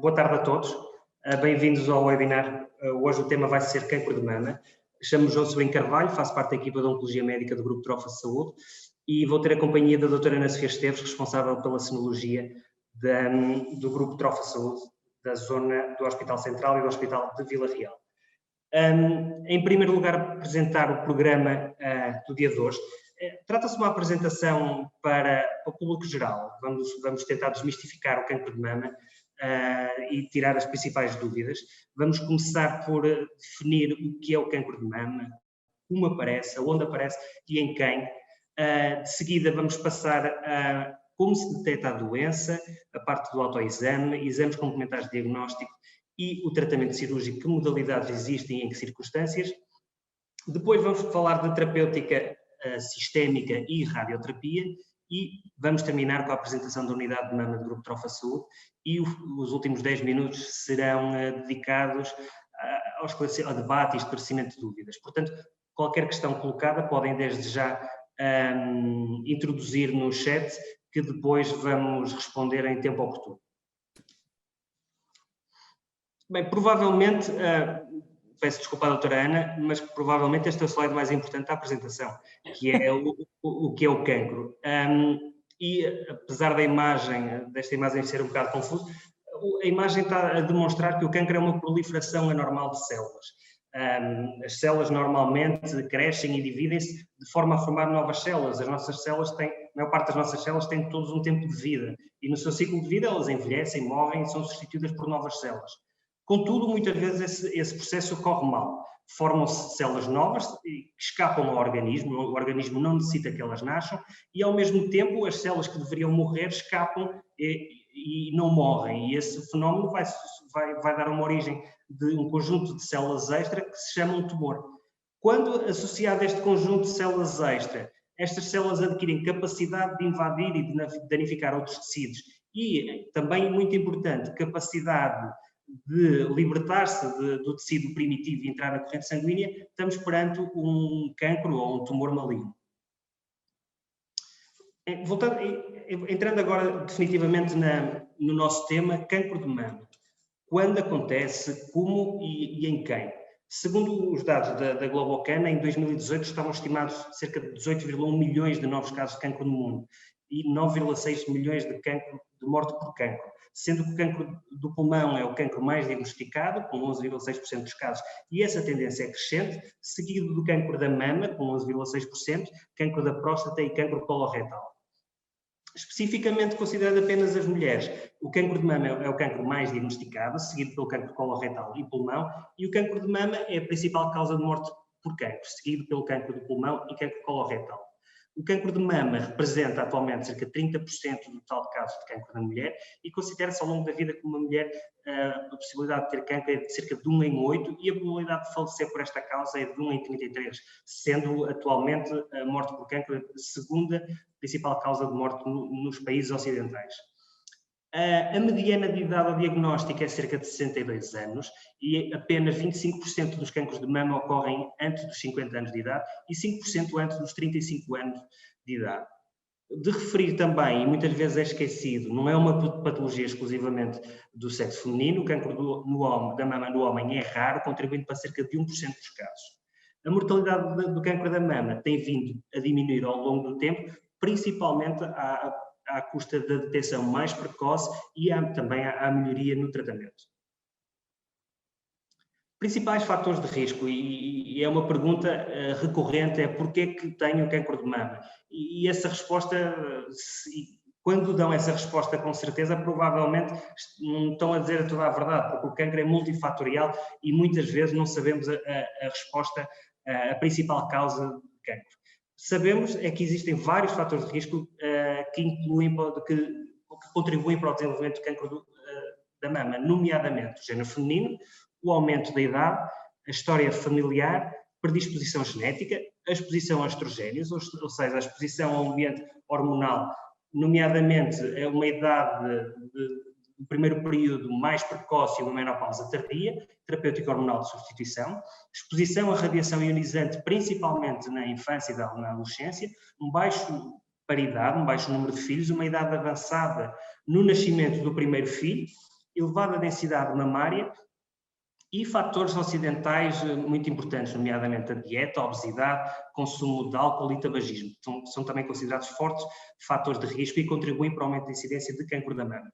Boa tarde a todos. Bem-vindos ao webinar. Hoje o tema vai ser cancro de mama. Chamo-me João Sobrinho Carvalho, faço parte da equipa de Oncologia Médica do Grupo Trofa Saúde e vou ter a companhia da doutora Ana Sofia Esteves, responsável pela Senologia do Grupo Trofa Saúde, da zona do Hospital Central e do Hospital de Vila Real. Em primeiro lugar, apresentar o programa do dia de hoje. Trata-se de uma apresentação para o público geral. Vamos tentar desmistificar o cancro de mama e tirar as principais dúvidas. Vamos começar por definir o que é o cancro de mama, como aparece, onde aparece e em quem. De seguida vamos passar a como se detecta a doença, a parte do autoexame, exames complementares de diagnóstico e o tratamento cirúrgico, que modalidades existem e em que circunstâncias. Depois vamos falar de terapêutica sistémica e radioterapia e vamos terminar com a apresentação da unidade de mama do Grupo Trofa Saúde e os últimos 10 minutos serão dedicados ao debate e esclarecimento de dúvidas. Portanto, qualquer questão colocada podem desde já introduzir no chat, que depois vamos responder em tempo oportuno. Bem, provavelmente, peço desculpa à doutora Ana, mas provavelmente este é o slide mais importante da apresentação, que é o que é o cancro. E apesar desta imagem ser um bocado confusa, a imagem está a demonstrar que o cancro é uma proliferação anormal de células. As células normalmente crescem e dividem-se de forma a formar novas células. A maior parte das nossas células tem todos um tempo de vida e no seu ciclo de vida elas envelhecem, morrem e são substituídas por novas células. Contudo, muitas vezes esse processo ocorre mal. Formam-se células novas que escapam ao organismo, o organismo não necessita que elas nasçam e, ao mesmo tempo, as células que deveriam morrer escapam e não morrem. E esse fenómeno vai dar uma origem de um conjunto de células extra que se chama um tumor. Quando associado a este conjunto de células extra, estas células adquirem capacidade de invadir e de danificar outros tecidos e, também muito importante, capacidade de libertar-se do tecido primitivo e entrar na corrente sanguínea, estamos perante um cancro ou um tumor maligno. Entrando agora definitivamente no nosso tema, cancro de mama. Quando acontece, como e em quem? Segundo os dados da Globocan, em 2018 estavam estimados cerca de 18,1 milhões de novos casos de cancro no mundo e 9,6 milhões de morte por cancro, sendo que o cancro do pulmão é o cancro mais diagnosticado, com 11,6% dos casos, e essa tendência é crescente, seguido do cancro da mama, com 11,6%, cancro da próstata e cancro coloretal. Especificamente, considerando apenas as mulheres, o cancro de mama é o cancro mais diagnosticado, seguido pelo cancro coloretal e pulmão, e o cancro de mama é a principal causa de morte por cancro, seguido pelo cancro do pulmão e cancro coloretal. O cancro de mama representa atualmente cerca de 30% do total de casos de cancro na mulher e considera-se ao longo da vida que uma mulher a possibilidade de ter cancro é de cerca de 1 em 8 e a probabilidade de falecer por esta causa é de 1 em 33, sendo atualmente a morte por cancro a segunda principal causa de morte nos países ocidentais. A mediana de idade ao diagnóstico é cerca de 62 anos e apenas 25% dos cancros de mama ocorrem antes dos 50 anos de idade e 5% antes dos 35 anos de idade. De referir também, e muitas vezes é esquecido, não é uma patologia exclusivamente do sexo feminino, o cancro da mama no homem é raro, contribuindo para cerca de 1% dos casos. A mortalidade do cancro da mama tem vindo a diminuir ao longo do tempo, principalmente à custa da detecção mais precoce e também à melhoria no tratamento. Principais fatores de risco, e é uma pergunta recorrente, é porquê que tenho cancro de mama? E essa resposta, quando dão essa resposta com certeza, provavelmente não estão a dizer toda a verdade, porque o cancro é multifatorial e muitas vezes não sabemos a resposta, a principal causa de cancro. Sabemos é que existem vários fatores de risco que contribuem para o desenvolvimento do cancro da mama, nomeadamente o género feminino, o aumento da idade, a história familiar, predisposição genética, a exposição a estrogénios, ou seja, a exposição ao ambiente hormonal, nomeadamente uma idade do primeiro período mais precoce e uma menopausa tardia, terapêutica hormonal de substituição, exposição à radiação ionizante, principalmente na infância e na adolescência, um baixo paridade, um baixo número de filhos, uma idade avançada no nascimento do primeiro filho, elevada densidade mamária e fatores ocidentais muito importantes, nomeadamente a dieta, a obesidade, consumo de álcool e tabagismo. São também considerados fortes fatores de risco e contribuem para o aumento da incidência de cancro da mama.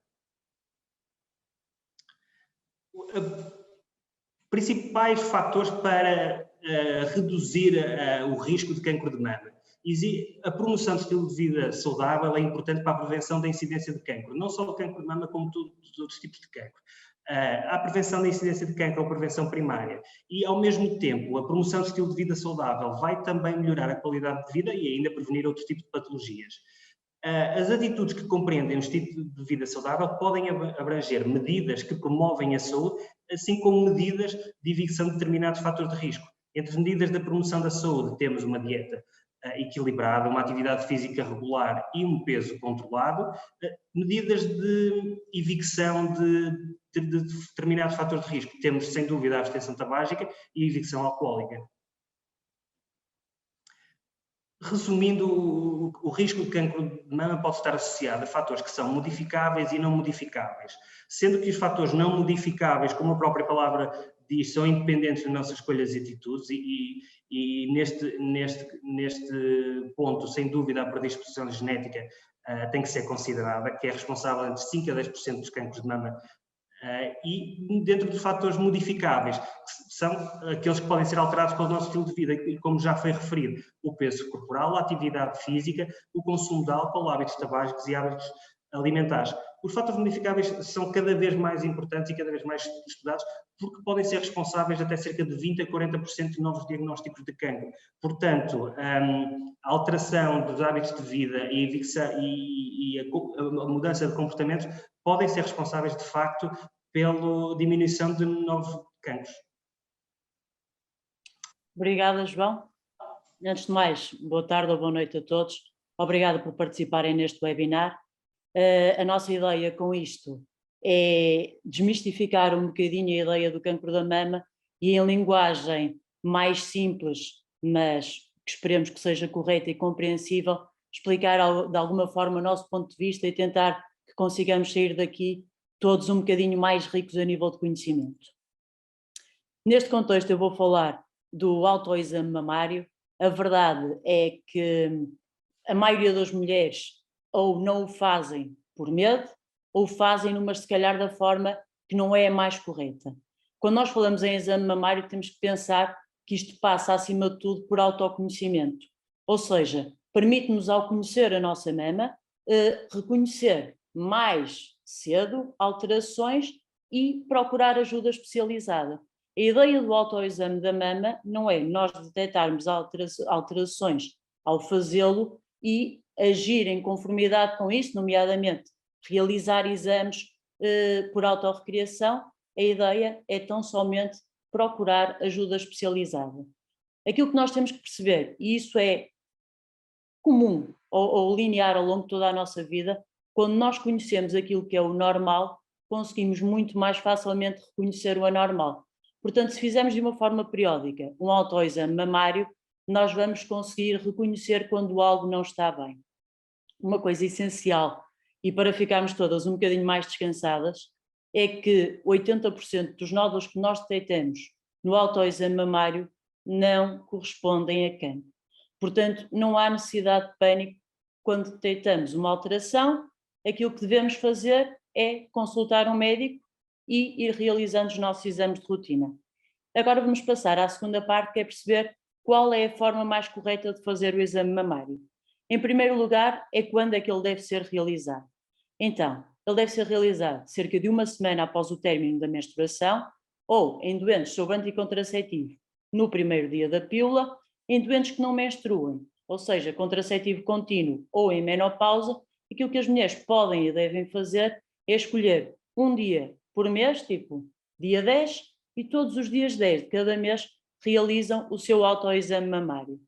Principais fatores para reduzir o risco de cancro de mama. A promoção de estilo de vida saudável é importante para a prevenção da incidência de cancro, não só o cancro de mama, como todos os outros tipos de cancro. A prevenção da incidência de cancro ou prevenção primária e, ao mesmo tempo, a promoção de estilo de vida saudável vai também melhorar a qualidade de vida e ainda prevenir outros tipos de patologias. As atitudes que compreendem o estilo de vida saudável podem abranger medidas que promovem a saúde, assim como medidas de evicção de determinados fatores de risco. Entre as medidas da promoção da saúde temos uma dieta equilibrada, uma atividade física regular e um peso controlado, medidas de evicção de determinados fatores de risco. Temos, sem dúvida, a abstenção tabágica e a evicção alcoólica. Resumindo, o risco de cancro de mama pode estar associado a fatores que são modificáveis e não modificáveis, sendo que os fatores não modificáveis, como a própria palavra diz, são independentes das nossas escolhas e atitudes e neste ponto, sem dúvida, a predisposição genética tem que ser considerada, que é responsável entre 5% a 10% dos cancros de mama. E dentro dos fatores modificáveis, que são aqueles que podem ser alterados pelo nosso estilo de vida, e como já foi referido, o peso corporal, a atividade física, o consumo de álcool, hábitos tabágicos e hábitos alimentares. Os fatores modificáveis são cada vez mais importantes e cada vez mais estudados, porque podem ser responsáveis até cerca de 20% a 40% de novos diagnósticos de cancro. Portanto, a alteração dos hábitos de vida e a mudança de comportamentos podem ser responsáveis, de facto, pela diminuição de novos cancros. Obrigada, João. Antes de mais, boa tarde ou boa noite a todos. Obrigada por participarem neste webinar. A nossa ideia com isto é desmistificar um bocadinho a ideia do cancro da mama e, em linguagem mais simples, mas que esperemos que seja correta e compreensível, explicar de alguma forma o nosso ponto de vista e tentar que consigamos sair daqui todos um bocadinho mais ricos a nível de conhecimento. Neste contexto eu vou falar do autoexame mamário. A verdade é que a maioria das mulheres ou não o fazem por medo, ou fazem mas se calhar da forma que não é a mais correta. Quando nós falamos em exame mamário, temos que pensar que isto passa acima de tudo por autoconhecimento. Ou seja, permite-nos, ao conhecer a nossa mama, reconhecer mais cedo alterações e procurar ajuda especializada. A ideia do autoexame da mama não é nós detectarmos alterações ao fazê-lo e agir em conformidade com isso, nomeadamente realizar exames por autorrecriação. A ideia é tão somente procurar ajuda especializada. Aquilo que nós temos que perceber, e isso é comum ou linear ao longo de toda a nossa vida, quando nós conhecemos aquilo que é o normal, conseguimos muito mais facilmente reconhecer o anormal. Portanto, se fizermos de uma forma periódica um autoexame mamário, nós vamos conseguir reconhecer quando algo não está bem. Uma coisa essencial, e para ficarmos todas um bocadinho mais descansadas, é que 80% dos nódulos que nós detectamos no autoexame mamário não correspondem a cancro. Portanto, não há necessidade de pânico quando detectamos uma alteração. Aquilo que devemos fazer é consultar um médico e ir realizando os nossos exames de rotina. Agora vamos passar à segunda parte, que é perceber qual é a forma mais correta de fazer o exame mamário. Em primeiro lugar, é quando é que ele deve ser realizado. Então, ele deve ser realizado cerca de uma semana após o término da menstruação ou em doentes sob anticontraceptivo no primeiro dia da pílula, em doentes que não menstruem, ou seja, contraceptivo contínuo ou em menopausa. Aquilo que as mulheres podem e devem fazer é escolher um dia por mês, tipo dia 10, e todos os dias 10 de cada mês realizam o seu autoexame mamário.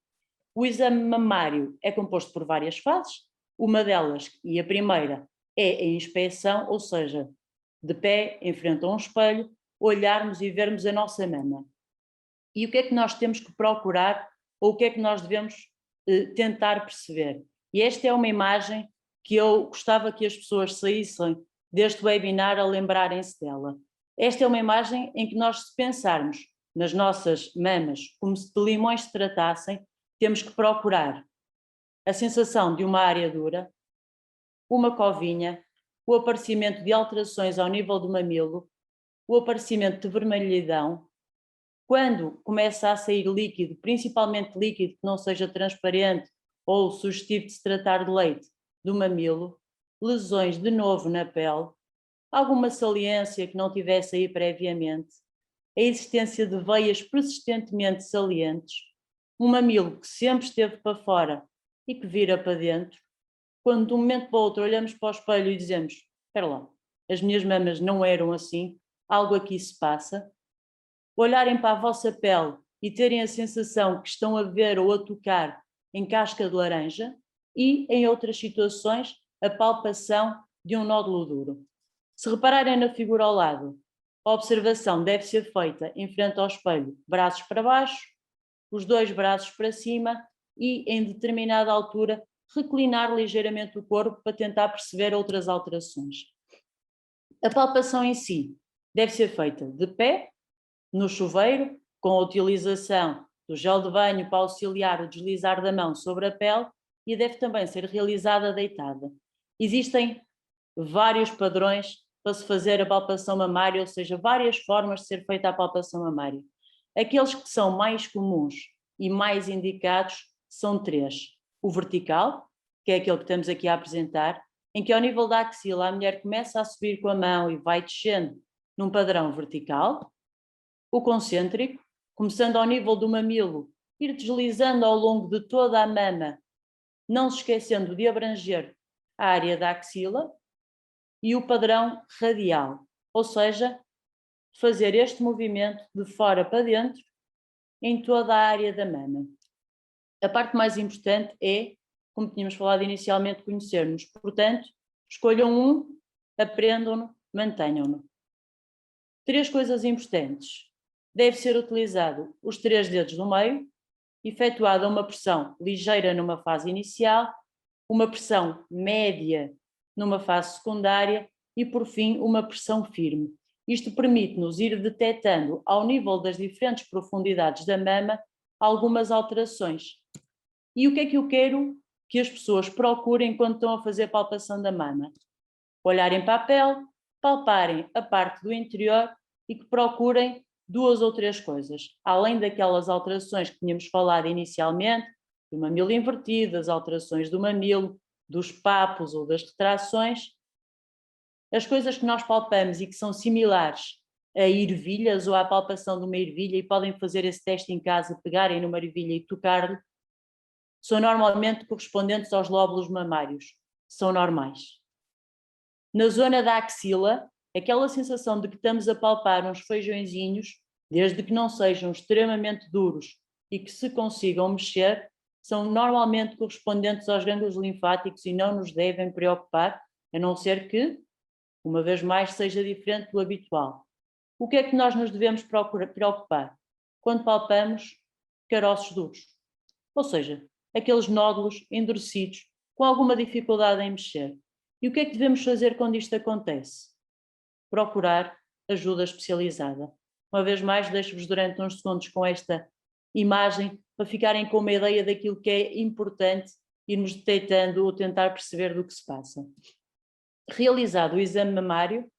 O exame mamário é composto por várias fases. Uma delas, e a primeira, é a inspeção, ou seja, de pé, em frente a um espelho, olharmos e vermos a nossa mama. E o que é que nós temos que procurar, ou o que é que nós devemos tentar perceber? E esta é uma imagem que eu gostava que as pessoas saíssem deste webinar a lembrarem-se dela. Esta é uma imagem em que nós, se pensarmos nas nossas mamas como se de limões se tratassem, temos que procurar a sensação de uma área dura, uma covinha, o aparecimento de alterações ao nível do mamilo, o aparecimento de vermelhidão, quando começa a sair líquido, principalmente líquido que não seja transparente ou sugestivo de se tratar de leite, do mamilo, lesões de novo na pele, alguma saliência que não tivesse aí previamente, a existência de veias persistentemente salientes, um mamilo que sempre esteve para fora e que vira para dentro, quando de um momento para o outro olhamos para o espelho e dizemos, espera lá, as minhas mamas não eram assim, algo aqui se passa, olharem para a vossa pele e terem a sensação que estão a ver ou a tocar em casca de laranja e, em outras situações, a palpação de um nódulo duro. Se repararem na figura ao lado, a observação deve ser feita em frente ao espelho, braços para baixo, os dois braços para cima e, em determinada altura, reclinar ligeiramente o corpo para tentar perceber outras alterações. A palpação em si deve ser feita de pé, no chuveiro, com a utilização do gel de banho para auxiliar o deslizar da mão sobre a pele e deve também ser realizada deitada. Existem vários padrões para se fazer a palpação mamária, ou seja, várias formas de ser feita a palpação mamária. Aqueles que são mais comuns e mais indicados são 3. O vertical, que é aquele que estamos aqui a apresentar, em que ao nível da axila a mulher começa a subir com a mão e vai descendo num padrão vertical. O concêntrico, começando ao nível do mamilo, ir deslizando ao longo de toda a mama, não se esquecendo de abranger a área da axila. E o padrão radial, ou seja, fazer este movimento de fora para dentro em toda a área da mama. A parte mais importante é, como tínhamos falado inicialmente, conhecermos. Portanto, escolham um, aprendam-no, mantenham-no. 3 coisas importantes. Deve ser utilizado os 3 dedos do meio, efetuada uma pressão ligeira numa fase inicial, uma pressão média numa fase secundária e, por fim, uma pressão firme. Isto permite-nos ir detectando, ao nível das diferentes profundidades da mama, algumas alterações. E o que é que eu quero que as pessoas procurem quando estão a fazer palpação da mama? Olharem para a pele, palparem a parte do interior e que procurem 2 ou 3 coisas. Além daquelas alterações que tínhamos falado inicialmente, do mamilo invertido, das alterações do mamilo, dos papos ou das retrações, as coisas que nós palpamos e que são similares a ervilhas ou à palpação de uma ervilha, e podem fazer esse teste em casa, pegarem numa ervilha e tocar-lhe, são normalmente correspondentes aos lóbulos mamários, são normais. Na zona da axila, aquela sensação de que estamos a palpar uns feijõezinhos, desde que não sejam extremamente duros e que se consigam mexer, são normalmente correspondentes aos gânglios linfáticos e não nos devem preocupar, a não ser que, uma vez mais, seja diferente do habitual. O que é que nós nos devemos preocupar? Quando palpamos caroços duros, ou seja, aqueles nódulos endurecidos com alguma dificuldade em mexer. E o que é que devemos fazer quando isto acontece? Procurar ajuda especializada. Uma vez mais, deixo-vos durante uns segundos com esta imagem para ficarem com uma ideia daquilo que é importante irmos detectando ou tentar perceber do que se passa. Realizado o exame mamário,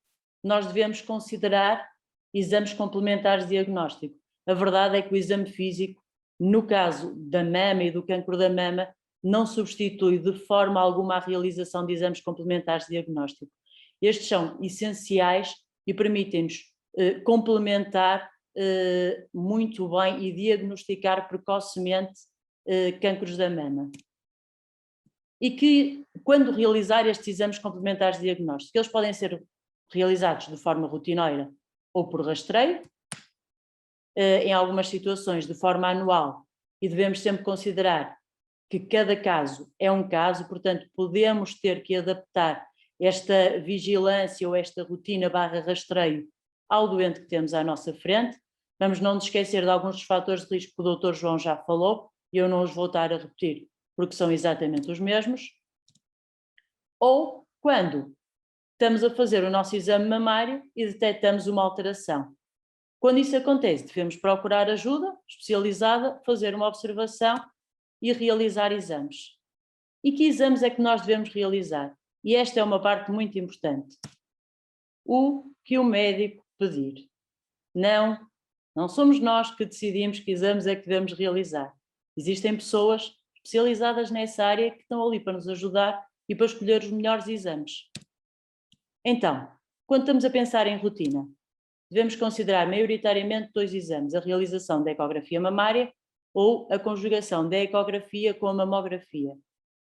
nós devemos considerar exames complementares de diagnóstico. A verdade é que o exame físico, no caso da mama e do cancro da mama, não substitui de forma alguma a realização de exames complementares de diagnóstico. Estes são essenciais e permitem-nos complementar muito bem e diagnosticar precocemente cancros da mama. E que, quando realizar estes exames complementares de diagnóstico, eles podem ser realizados de forma rotineira ou por rastreio, em algumas situações de forma anual, e devemos sempre considerar que cada caso é um caso, portanto podemos ter que adaptar esta vigilância ou esta rotina / rastreio ao doente que temos à nossa frente. Vamos não nos esquecer de alguns dos fatores de risco que o Dr. João já falou, e eu não os vou estar a repetir, porque são exatamente os mesmos. Ou quando estamos a fazer o nosso exame mamário e detectamos uma alteração. Quando isso acontece, devemos procurar ajuda especializada, fazer uma observação e realizar exames. E que exames é que nós devemos realizar? E esta é uma parte muito importante. O que o médico pedir. Não somos nós que decidimos que exames é que devemos realizar. Existem pessoas especializadas nessa área que estão ali para nos ajudar e para escolher os melhores exames. Então, quando estamos a pensar em rotina, devemos considerar maioritariamente 2 exames, a realização da ecografia mamária ou a conjugação da ecografia com a mamografia.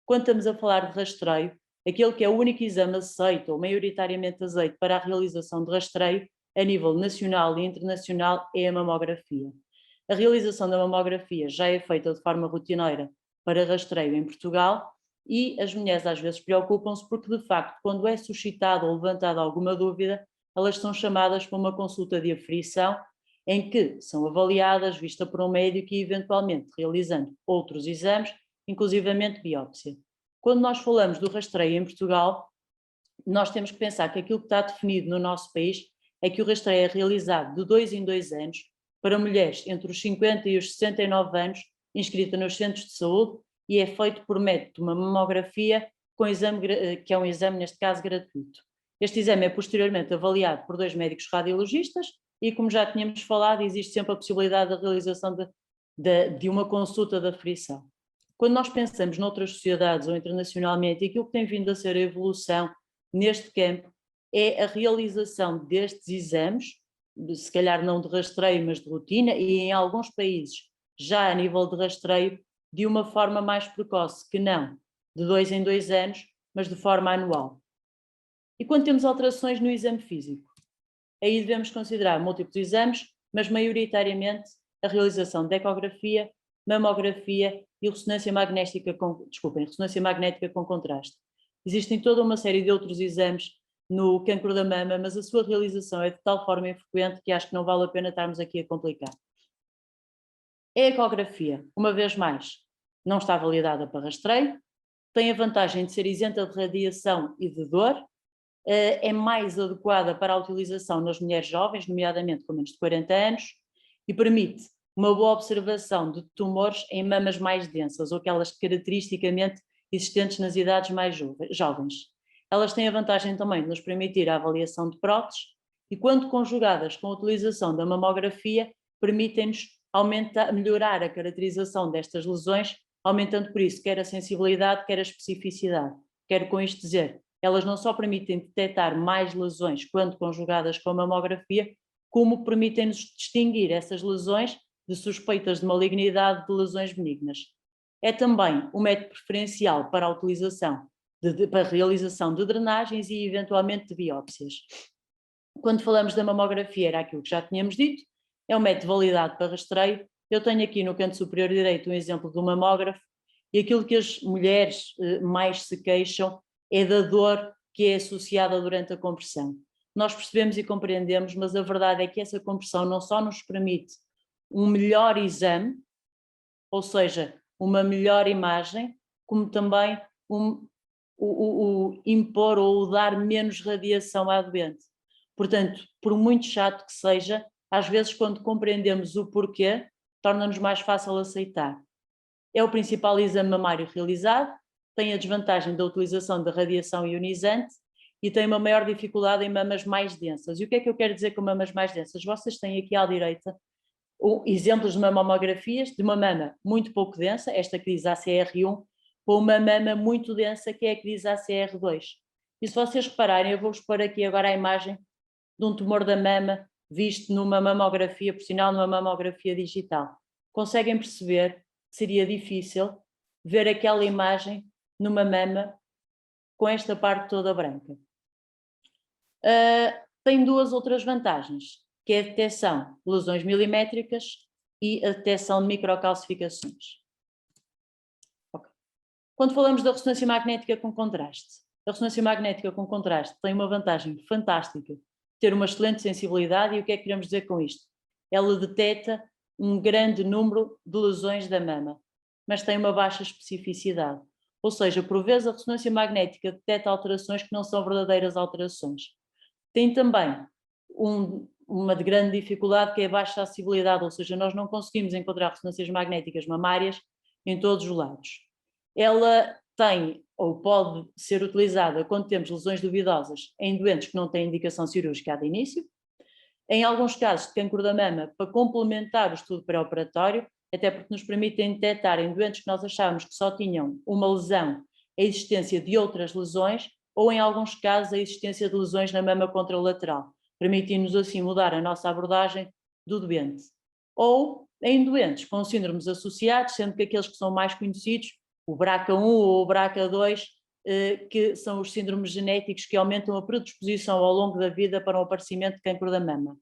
Quando estamos a falar de rastreio, aquele que é o único exame aceito ou maioritariamente aceito para a realização de rastreio a nível nacional e internacional é a mamografia. A realização da mamografia já é feita de forma rotineira para rastreio em Portugal e as mulheres às vezes preocupam-se porque, de facto, quando é suscitada ou levantada alguma dúvida, elas são chamadas para uma consulta de aferição em que são avaliadas, vista por um médico e eventualmente realizando outros exames, inclusivamente biópsia. Quando nós falamos do rastreio em Portugal, nós temos que pensar que aquilo que está definido no nosso país é que o rastreio é realizado de 2 em 2 anos para mulheres entre os 50 e os 69 anos, inscritas nos centros de saúde, e é feito por método de uma mamografia, com exame, que é um exame, neste caso, gratuito. Este exame é posteriormente avaliado por 2 médicos radiologistas e, como já tínhamos falado, existe sempre a possibilidade da realização de uma consulta de aferição. Quando nós pensamos noutras sociedades ou internacionalmente, aquilo que tem vindo a ser a evolução neste campo é a realização destes exames, se calhar não de rastreio, mas de rotina, e em alguns países já a nível de rastreio, de uma forma mais precoce, que não de 2 em 2 anos, mas de forma anual. E quando temos alterações no exame físico, aí devemos considerar múltiplos exames, mas maioritariamente a realização de ecografia, mamografia e ressonância magnética com contraste. Existem toda uma série de outros exames no cancro da mama, mas a sua realização é de tal forma infrequente que acho que não vale a pena estarmos aqui a complicar. A ecografia, uma vez mais, não está validada para rastreio, tem a vantagem de ser isenta de radiação e de dor, é mais adequada para a utilização nas mulheres jovens, nomeadamente com menos de 40 anos, e permite uma boa observação de tumores em mamas mais densas, ou aquelas caracteristicamente existentes nas idades mais jovens. Elas têm a vantagem também de nos permitir a avaliação de próteses e, quando conjugadas com a utilização da mamografia, permitem-nos melhorar a caracterização destas lesões, aumentando por isso quer a sensibilidade, quer a especificidade. Quero com isto dizer, elas não só permitem detectar mais lesões quando conjugadas com a mamografia, como permitem-nos distinguir essas lesões de suspeitas de malignidade de lesões benignas. É também um método preferencial para a utilização, para a realização de drenagens e eventualmente de biópsias. Quando falamos da mamografia, era aquilo que já tínhamos dito, é um método validado para rastreio. Eu tenho aqui no canto superior direito um exemplo de um mamógrafo e aquilo que as mulheres mais se queixam é da dor que é associada durante a compressão. Nós percebemos e compreendemos, mas a verdade é que essa compressão não só nos permite um melhor exame, ou seja, uma melhor imagem, como também o impor ou dar menos radiação à doente. Portanto, por muito chato que seja, às vezes quando compreendemos o porquê, torna-nos mais fácil aceitar. É o principal exame mamário realizado, tem a desvantagem da utilização da radiação ionizante e tem uma maior dificuldade em mamas mais densas. E o que é que eu quero dizer com mamas mais densas? Vocês têm aqui à direita exemplos de mamografias de uma mama muito pouco densa, esta que diz ACR1, com uma mama muito densa, que é a que diz ACR2. E se vocês repararem, eu vou-vos pôr aqui agora a imagem de um tumor da mama visto numa mamografia, por sinal numa mamografia digital. Conseguem perceber que seria difícil ver aquela imagem numa mama com esta parte toda branca. Tem 2 outras vantagens, que é a detecção de lesões milimétricas e a detecção de microcalcificações. Okay. Quando falamos da ressonância magnética com contraste, a ressonância magnética com contraste tem uma vantagem fantástica, ter uma excelente sensibilidade, e o que é que queremos dizer com isto? Ela detecta um grande número de lesões da mama, mas tem uma baixa especificidade. Ou seja, por vezes a ressonância magnética detecta alterações que não são verdadeiras alterações. Tem também uma grande dificuldade que é a baixa acessibilidade, ou seja, nós não conseguimos encontrar ressonâncias magnéticas mamárias em todos os lados. Ela tem ou pode ser utilizada quando temos lesões duvidosas em doentes que não têm indicação cirúrgica de início, em alguns casos de cancro da mama, para complementar o estudo pré-operatório, até porque nos permitem detectar em doentes que nós achávamos que só tinham uma lesão a existência de outras lesões, ou em alguns casos a existência de lesões na mama contralateral, permitindo-nos assim mudar a nossa abordagem do doente. Ou em doentes com síndromes associados, sendo que aqueles que são mais conhecidos, o BRCA1 ou o BRCA2, que são os síndromes genéticos que aumentam a predisposição ao longo da vida para o aparecimento de cancro da mama.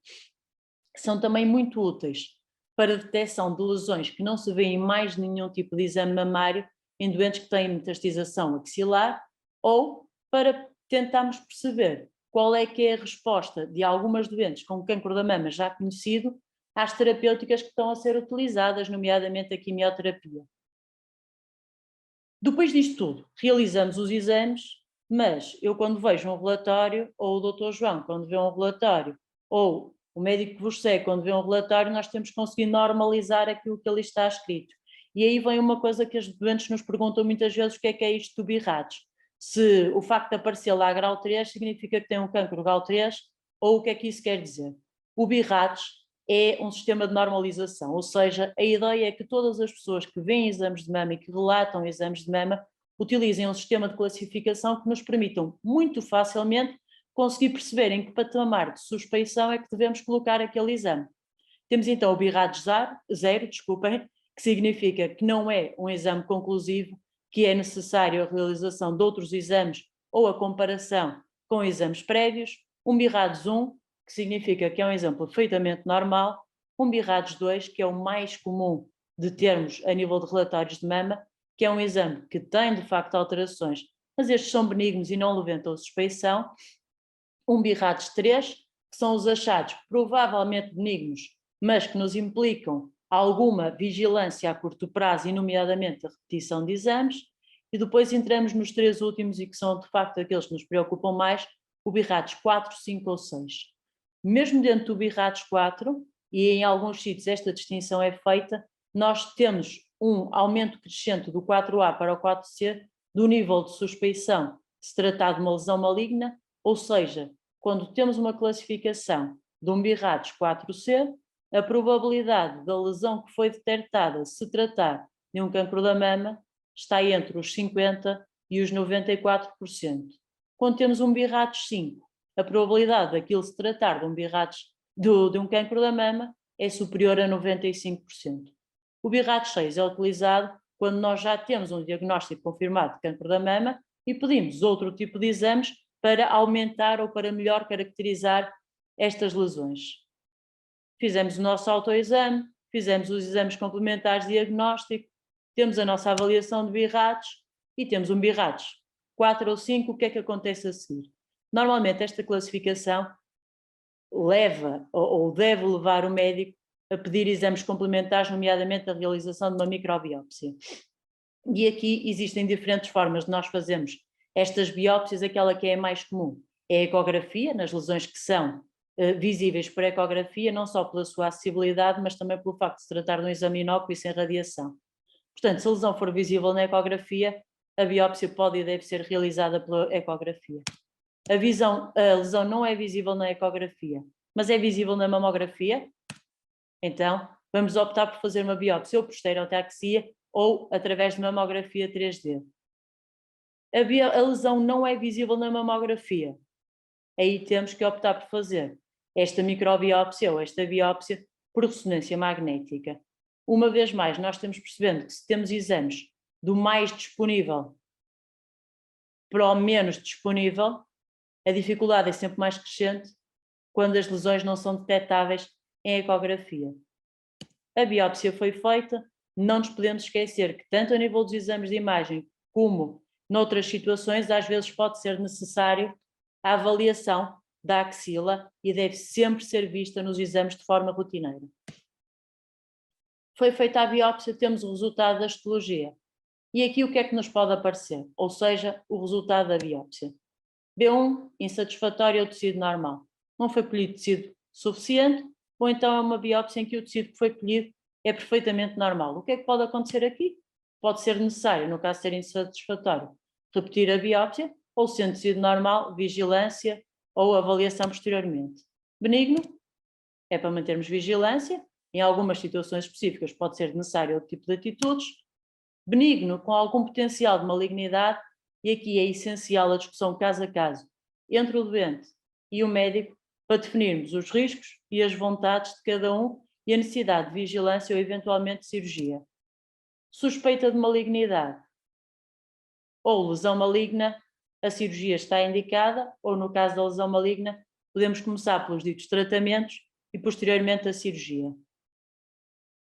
São também muito úteis para a detecção de lesões que não se vêem em mais nenhum tipo de exame mamário em doentes que têm metastização axilar, ou para tentarmos perceber qual é que é a resposta de algumas doentes com cancro da mama já conhecido às terapêuticas que estão a ser utilizadas, nomeadamente a quimioterapia. Depois disto tudo, realizamos os exames, mas eu quando vejo um relatório, ou o Dr. João quando vê um relatório, ou o médico que vos segue quando vê um relatório, nós temos que conseguir normalizar aquilo que ali está escrito. E aí vem uma coisa que os doentes nos perguntam muitas vezes, o que é isto do BIRADS? Se o facto de aparecer lá grau 3 significa que tem um cancro grau 3, ou o que é que isso quer dizer? O BIRADS é um sistema de normalização, ou seja, a ideia é que todas as pessoas que veem exames de mama e que relatam exames de mama utilizem um sistema de classificação que nos permitam muito facilmente conseguir perceber em que patamar de suspeição é que devemos colocar aquele exame. Temos então o BIRADS 0, que significa que não é um exame conclusivo, que é necessário a realização de outros exames ou a comparação com exames prévios, um BIRADS 1, que significa que é um exemplo perfeitamente normal, um BIRADS 2, que é o mais comum de termos a nível de relatórios de mama, que é um exame que tem de facto alterações, mas estes são benignos e não levantam suspeição, um BIRADS 3, que são os achados provavelmente benignos, mas que nos implicam alguma vigilância a curto prazo, e nomeadamente a repetição de exames, e depois entramos nos 3 últimos e que são de facto aqueles que nos preocupam mais, o BIRADS 4, 5 ou 6. Mesmo dentro do BIRADS 4, e em alguns sítios esta distinção é feita, nós temos um aumento crescente do 4A para o 4C do nível de suspeição se tratar de uma lesão maligna, ou seja, quando temos uma classificação de um BIRADS 4C, a probabilidade da lesão que foi detectada se tratar de um cancro da mama está entre os 50% e os 94%. Quando temos um BIRADS 5, a probabilidade daquilo se tratar de um BIRADS, de um cancro da mama é superior a 95%. O BIRADS 6 é utilizado quando nós já temos um diagnóstico confirmado de cancro da mama e pedimos outro tipo de exames para aumentar ou para melhor caracterizar estas lesões. Fizemos o nosso autoexame, fizemos os exames complementares de diagnóstico, temos a nossa avaliação de BIRADS e temos um BIRADS 4 ou 5, o que é que acontece a seguir? Normalmente esta classificação leva ou deve levar o médico a pedir exames complementares, nomeadamente a realização de uma microbiópsia. E aqui existem diferentes formas de nós fazermos estas biópsias. Aquela que é a mais comum é a ecografia, nas lesões que são visíveis por ecografia, não só pela sua acessibilidade, mas também pelo facto de se tratar de um exame inócuo e sem radiação. Portanto, se a lesão for visível na ecografia, a biópsia pode e deve ser realizada pela ecografia. A lesão não é visível na ecografia, mas é visível na mamografia, então vamos optar por fazer uma biópsia ou por estereotaxia ou através de mamografia 3D. A lesão não é visível na mamografia, aí temos que optar por fazer esta microbiópsia ou esta biópsia por ressonância magnética. Uma vez mais, nós temos percebendo que se temos exames do mais disponível para o menos disponível, a dificuldade é sempre mais crescente quando as lesões não são detectáveis em ecografia. A biópsia foi feita, não nos podemos esquecer que tanto a nível dos exames de imagem como noutras situações, às vezes pode ser necessário a avaliação da axila e deve sempre ser vista nos exames de forma rotineira. Foi feita a biópsia, temos o resultado da histologia. E aqui o que é que nos pode aparecer? Ou seja, o resultado da biópsia. B1, insatisfatório ao tecido normal. Não foi colhido tecido suficiente, ou então é uma biópsia em que o tecido que foi colhido é perfeitamente normal. O que é que pode acontecer aqui? Pode ser necessário, no caso de ser insatisfatório, repetir a biópsia, ou sendo tecido normal, vigilância ou avaliação posteriormente. Benigno, é para mantermos vigilância. Em algumas situações específicas pode ser necessário outro tipo de atitudes. Benigno, com algum potencial de malignidade, e aqui é essencial a discussão caso a caso entre o doente e o médico para definirmos os riscos e as vontades de cada um e a necessidade de vigilância ou eventualmente cirurgia. Suspeita de malignidade ou lesão maligna, a cirurgia está indicada, ou no caso da lesão maligna, podemos começar pelos ditos tratamentos e posteriormente a cirurgia.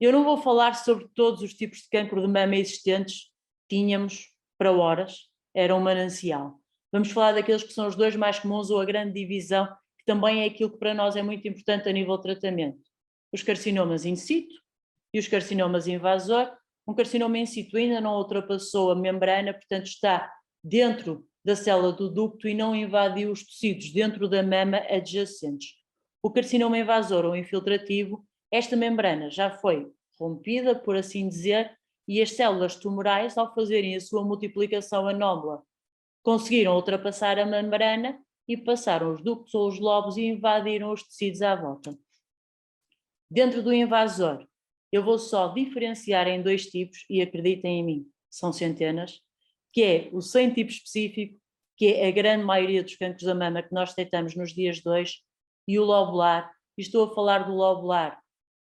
Eu não vou falar sobre todos os tipos de cancro de mama existentes, tínhamos para horas, era um manancial. Vamos falar daqueles que são os dois mais comuns ou a grande divisão, que também é aquilo que para nós é muito importante a nível de tratamento. Os carcinomas in situ e os carcinomas invasor. Um carcinoma in situ ainda não ultrapassou a membrana, portanto está dentro da célula do ducto e não invadiu os tecidos dentro da mama adjacentes. O carcinoma invasor ou infiltrativo, esta membrana já foi rompida, por assim dizer, e as células tumorais, ao fazerem a sua multiplicação anómala, conseguiram ultrapassar a membrana e passaram os ductos ou os lobos e invadiram os tecidos à volta. Dentro do invasor, eu vou só diferenciar em dois tipos, e acreditem em mim, são centenas, que é o sem tipo específico, que é a grande maioria dos cancros da mama que nós detectamos nos dias de hoje, e o lobular, e estou a falar do lobular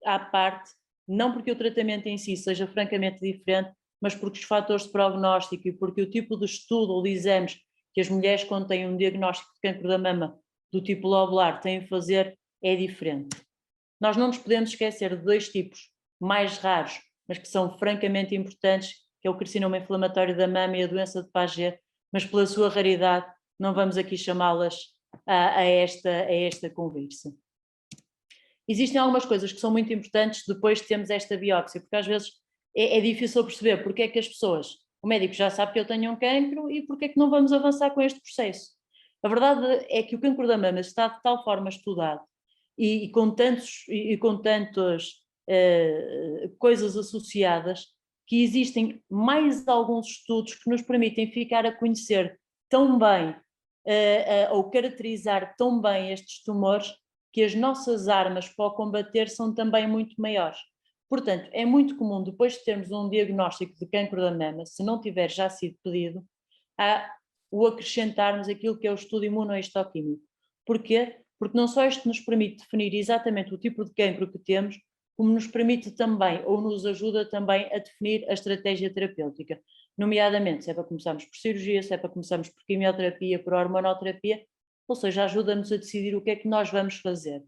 à parte, não porque o tratamento em si seja francamente diferente, mas porque os fatores de prognóstico e porque o tipo de estudo ou de exames que as mulheres quando têm um diagnóstico de cancro da mama do tipo lobular têm a fazer é diferente. Nós não nos podemos esquecer de dois tipos mais raros, mas que são francamente importantes, que é o carcinoma inflamatório da mama e a doença de Paget, mas pela sua raridade não vamos aqui chamá-las a esta conversa. Existem algumas coisas que são muito importantes depois de termos esta biópsia, porque às vezes é difícil perceber porque é que as pessoas, o médico já sabe que eu tenho um cancro e porque é que não vamos avançar com este processo. A verdade é que o cancro da mama está de tal forma estudado e com tantas coisas associadas que existem mais alguns estudos que nos permitem ficar a conhecer tão bem ou caracterizar tão bem estes tumores que as nossas armas para o combater são também muito maiores. Portanto, é muito comum, depois de termos um diagnóstico de cancro da mama, se não tiver já sido pedido, o acrescentarmos aquilo que é o estudo imunohistoquímico. Porquê? Porque não só isto nos permite definir exatamente o tipo de cancro que temos, como nos permite também, ou nos ajuda também a definir a estratégia terapêutica, nomeadamente se é para começarmos por cirurgia, se é para começarmos por quimioterapia, por hormonoterapia, ou seja, ajuda-nos a decidir o que é que nós vamos fazer.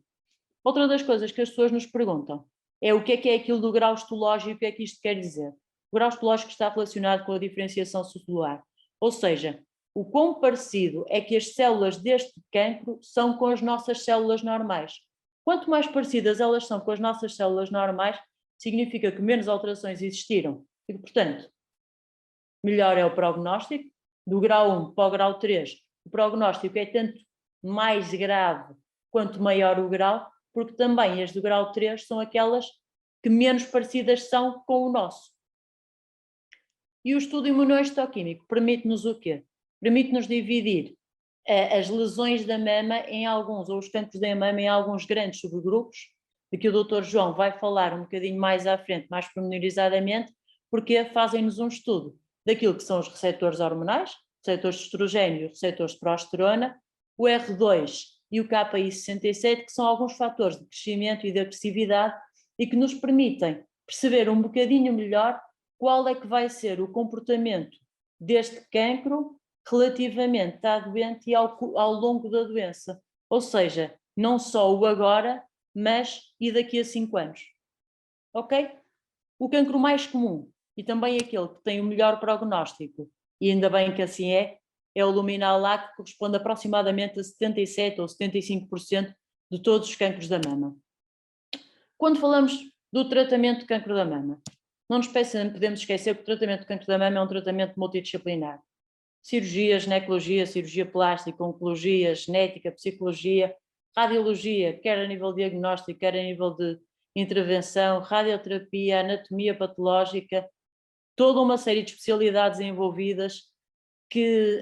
Outra das coisas que as pessoas nos perguntam é o que é aquilo do grau histológico e o que é que isto quer dizer. O grau histológico está relacionado com a diferenciação celular, ou seja, o quão parecido é que as células deste cancro são com as nossas células normais. Quanto mais parecidas elas são com as nossas células normais, significa que menos alterações existiram. E, portanto, melhor é o prognóstico. Do grau 1 para o grau 3, o prognóstico é tanto mais grave quanto maior o grau, porque também as do grau 3 são aquelas que menos parecidas são com o nosso. E o estudo imunohistoquímico permite-nos o quê? Permite-nos dividir as lesões da mama em alguns, ou os cancros da mama em alguns grandes subgrupos, de que o Dr. João vai falar um bocadinho mais à frente, mais pormenorizadamente, porque fazem-nos um estudo daquilo que são os receptores hormonais, receptores de estrogênio e receptores de progesterona, o R2 e o KI67, que são alguns fatores de crescimento e de agressividade e que nos permitem perceber um bocadinho melhor qual é que vai ser o comportamento deste cancro relativamente à doente e ao longo da doença. Ou seja, não só o agora, mas e daqui a 5 anos. Ok? O cancro mais comum e também aquele que tem o melhor prognóstico, e ainda bem que assim é o luminal lá, que corresponde aproximadamente a 77% ou 75% de todos os cancros da mama. Quando falamos do tratamento de cancro da mama, Não nos podemos esquecer que o tratamento do cancro da mama é um tratamento multidisciplinar. Cirurgia, ginecologia, cirurgia plástica, oncologia, genética, psicologia, radiologia, quer a nível diagnóstico, quer a nível de intervenção, radioterapia, anatomia patológica, toda uma série de especialidades envolvidas que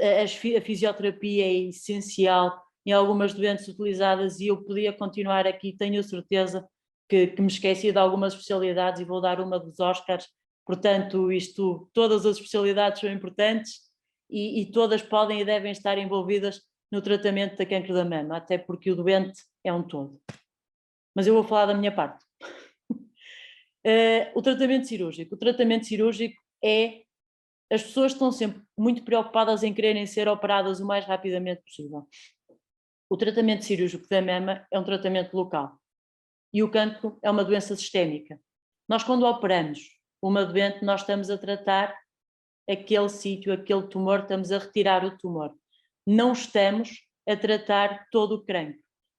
a fisioterapia é essencial em algumas doenças utilizadas e eu podia continuar aqui, tenho certeza que me esqueci de algumas especialidades e vou dar uma dos Oscars, portanto todas as especialidades são importantes e todas podem e devem estar envolvidas no tratamento da cancro da mama, até porque o doente é um todo. Mas eu vou falar da minha parte. O tratamento cirúrgico. O tratamento cirúrgico é... As pessoas estão sempre muito preocupadas em quererem ser operadas o mais rapidamente possível. O tratamento cirúrgico da mama é um tratamento local e o cancro é uma doença sistémica. Nós, quando operamos uma doente, nós estamos a tratar aquele sítio, aquele tumor, estamos a retirar o tumor. Não estamos a tratar todo o cancro.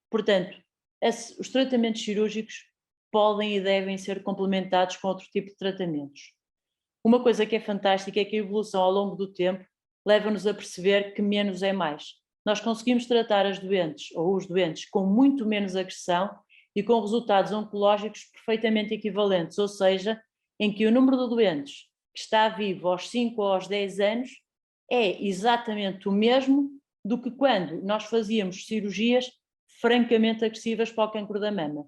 Portanto, os tratamentos cirúrgicos podem e devem ser complementados com outro tipo de tratamentos. Uma coisa que é fantástica é que a evolução ao longo do tempo leva-nos a perceber que menos é mais. Nós conseguimos tratar as doentes ou os doentes com muito menos agressão e com resultados oncológicos perfeitamente equivalentes, ou seja, em que o número de doentes que está vivo aos 5 ou aos 10 anos é exatamente o mesmo do que quando nós fazíamos cirurgias francamente agressivas para o cancro da mama.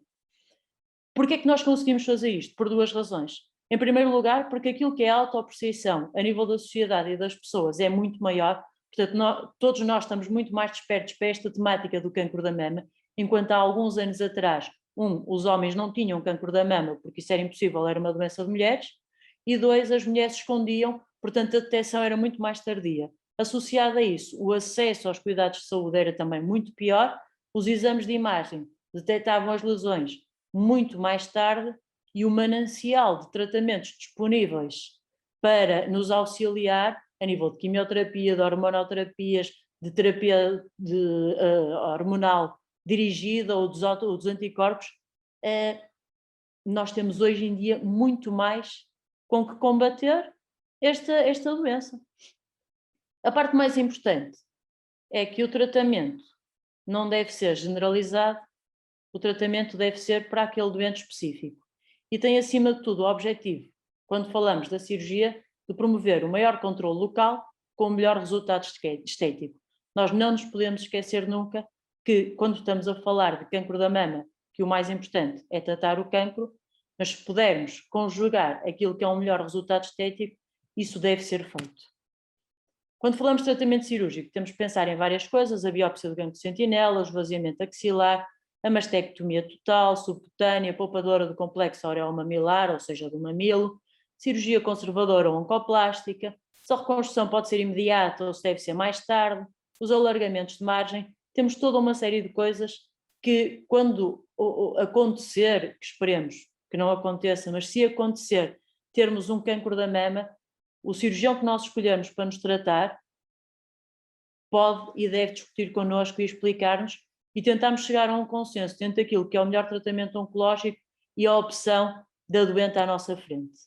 Porquê é que nós conseguimos fazer isto? Por duas razões. Em primeiro lugar, porque aquilo que é a autoperceção a nível da sociedade e das pessoas é muito maior, portanto, todos nós estamos muito mais despertos para esta temática do cancro da mama, enquanto há alguns anos atrás, os homens não tinham cancro da mama porque isso era impossível, era uma doença de mulheres, e dois, as mulheres escondiam, portanto a detecção era muito mais tardia. Associado a isso, o acesso aos cuidados de saúde era também muito pior, os exames de imagem detectavam as lesões muito mais tarde, e o manancial de tratamentos disponíveis para nos auxiliar a nível de quimioterapia, de hormonoterapias, de terapia hormonal dirigida ou dos anticorpos, nós temos hoje em dia muito mais com que combater esta doença. A parte mais importante é que o tratamento não deve ser generalizado, o tratamento deve ser para aquele doente específico. E tem, acima de tudo, o objetivo, quando falamos da cirurgia, de promover o maior controle local com o melhor resultado estético. Nós não nos podemos esquecer nunca que, quando estamos a falar de cancro da mama, que o mais importante é tratar o cancro, mas se pudermos conjugar aquilo que é um melhor resultado estético, isso deve ser feito. Quando falamos de tratamento cirúrgico, temos que pensar em várias coisas: a biópsia do ganglio de sentinela, o esvaziamento axilar, a mastectomia total, subcutânea, poupadora do complexo aureolo-mamilar, ou seja, do mamilo, cirurgia conservadora ou oncoplástica, se a reconstrução pode ser imediata ou se deve ser mais tarde, os alargamentos de margem. Temos toda uma série de coisas que, quando acontecer, que esperemos que não aconteça, mas se acontecer, termos um cancro da mama, o cirurgião que nós escolhemos para nos tratar pode e deve discutir connosco e explicar-nos e tentarmos chegar a um consenso dentro daquilo que é o melhor tratamento oncológico e a opção da doente à nossa frente.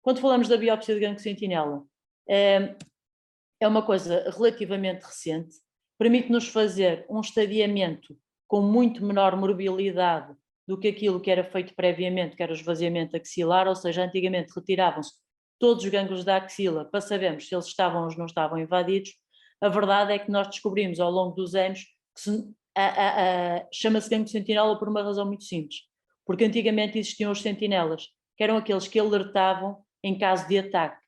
Quando falamos da biópsia de ganglio de sentinela, é uma coisa relativamente recente, permite-nos fazer um estadiamento com muito menor morbilidade do que aquilo que era feito previamente, que era o esvaziamento axilar, ou seja, antigamente retiravam-se todos os gânglios da axila para sabermos se eles estavam ou não estavam invadidos. A verdade é que nós descobrimos ao longo dos anos que chama-se ganglio de sentinela por uma razão muito simples, porque antigamente existiam os sentinelas, que eram aqueles que alertavam em caso de ataque.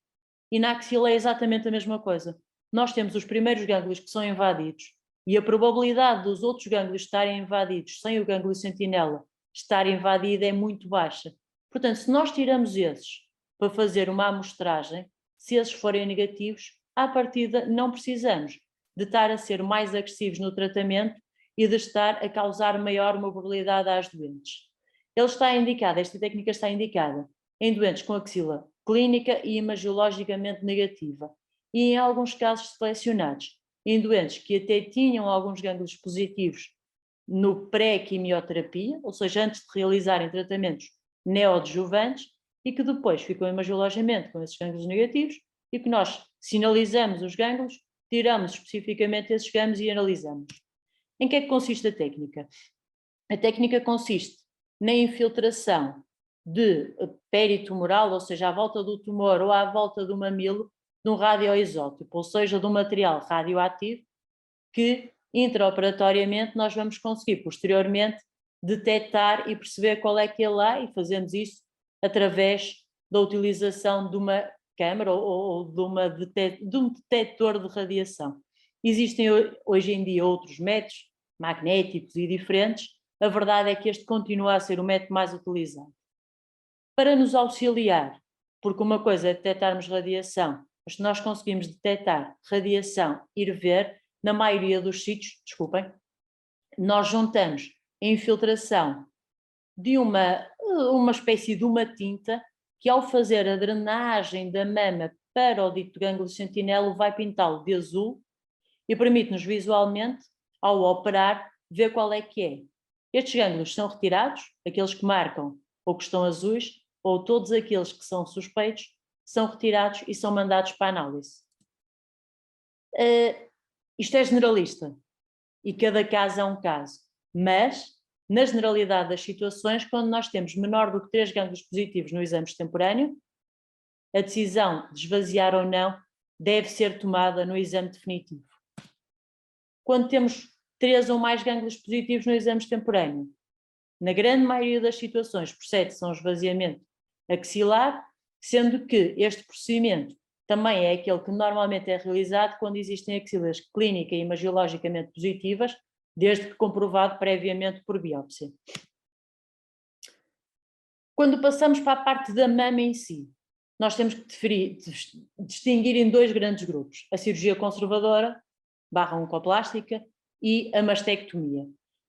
E na axila é exatamente a mesma coisa. Nós temos os primeiros gânglios que são invadidos e a probabilidade dos outros gânglios estarem invadidos sem o gânglio sentinela estar invadido é muito baixa. Portanto, se nós tiramos esses para fazer uma amostragem, se esses forem negativos, à partida não precisamos de estar a ser mais agressivos no tratamento e de estar a causar maior mobilidade às doentes. Esta técnica está indicada em doentes com axila clínica e imagiologicamente negativa e em alguns casos selecionados, em doentes que até tinham alguns gânglios positivos no pré-quimioterapia, ou seja, antes de realizarem tratamentos neoadjuvantes, e que depois ficam imagiologicamente com esses gânglios negativos e que nós sinalizamos os gânglios, tiramos especificamente esses gânglios e analisamos. Em que é que consiste a técnica? A técnica consiste na infiltração de peritumoral, ou seja, à volta do tumor ou à volta do mamilo, de um radioisótopo, ou seja, de um material radioativo que intraoperatoriamente nós vamos conseguir posteriormente detectar e perceber qual é que ele é, e fazemos isso através da utilização de uma câmara ou de um detector de radiação. Existem hoje em dia outros métodos magnéticos e diferentes, a verdade é que este continua a ser o método mais utilizado. Para nos auxiliar, porque uma coisa é detectarmos radiação, mas se nós conseguimos detectar radiação e ir ver, na maioria dos sítios, desculpem, nós juntamos a infiltração de uma espécie de uma tinta que, ao fazer a drenagem da mama para o dito gânglio sentinela, vai pintá-lo de azul e permite-nos visualmente, ao operar, ver qual é que é. Estes gânglios são retirados, aqueles que marcam ou que estão azuis, ou todos aqueles que são suspeitos, são retirados e são mandados para análise. Isto é generalista e cada caso é um caso, mas na generalidade das situações, quando nós temos menor do que 3 gânglios positivos no exame extemporâneo, a decisão de esvaziar ou não deve ser tomada no exame definitivo. Quando temos 3 ou mais gânglios positivos no exame extemporâneo, na grande maioria das situações procede-se a um esvaziamento axilar, sendo que este procedimento também é aquele que normalmente é realizado quando existem axilas clínica e imagiologicamente positivas, desde que comprovado previamente por biópsia. Quando passamos para a parte da mama em si, nós temos que distinguir em 2 grandes grupos: a cirurgia conservadora, /oncoplástica, e a mastectomia.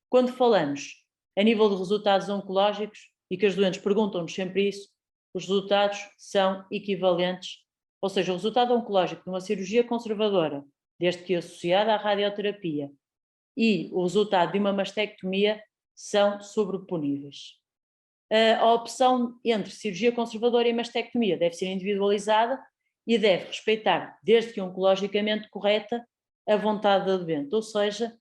Quando falamos a nível de resultados oncológicos, e que os doentes perguntam-nos sempre isso, os resultados são equivalentes, ou seja, o resultado oncológico de uma cirurgia conservadora, desde que associada à radioterapia, e o resultado de uma mastectomia são sobreponíveis. A opção entre cirurgia conservadora e mastectomia deve ser individualizada e deve respeitar, desde que oncologicamente correta, a vontade da doente. Ou seja,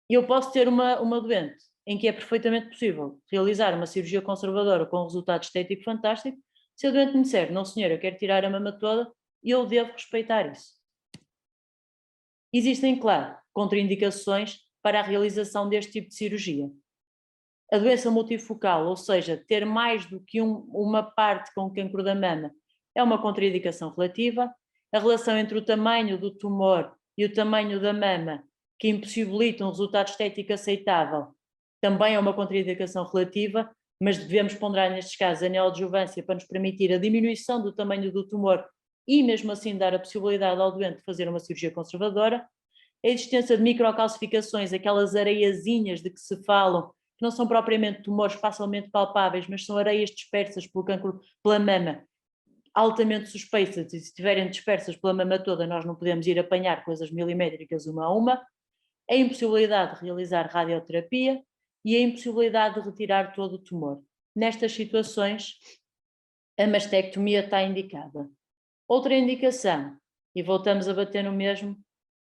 eu posso ter uma doente em que é perfeitamente possível realizar uma cirurgia conservadora com um resultado estético fantástico. Se a doente me disser, não senhor, eu quero tirar a mama toda, eu devo respeitar isso. Existem, claro, contraindicações para a realização deste tipo de cirurgia. A doença multifocal, ou seja, ter mais do que uma parte com cancro da mama, é uma contraindicação relativa. A relação entre o tamanho do tumor e o tamanho da mama, que impossibilita um resultado estético aceitável, também é uma contraindicação relativa, mas devemos ponderar nestes casos a neoadjuvância para nos permitir a diminuição do tamanho do tumor e mesmo assim dar a possibilidade ao doente de fazer uma cirurgia conservadora. A existência de microcalcificações, aquelas areiazinhas de que se falam, que não são propriamente tumores facilmente palpáveis, mas são areias dispersas pelo cancro, pela mama, altamente suspeitas, e se estiverem dispersas pela mama toda, nós não podemos ir apanhar coisas milimétricas uma a uma. A impossibilidade de realizar radioterapia e a impossibilidade de retirar todo o tumor. Nestas situações, a mastectomia está indicada. Outra indicação, e voltamos a bater no mesmo,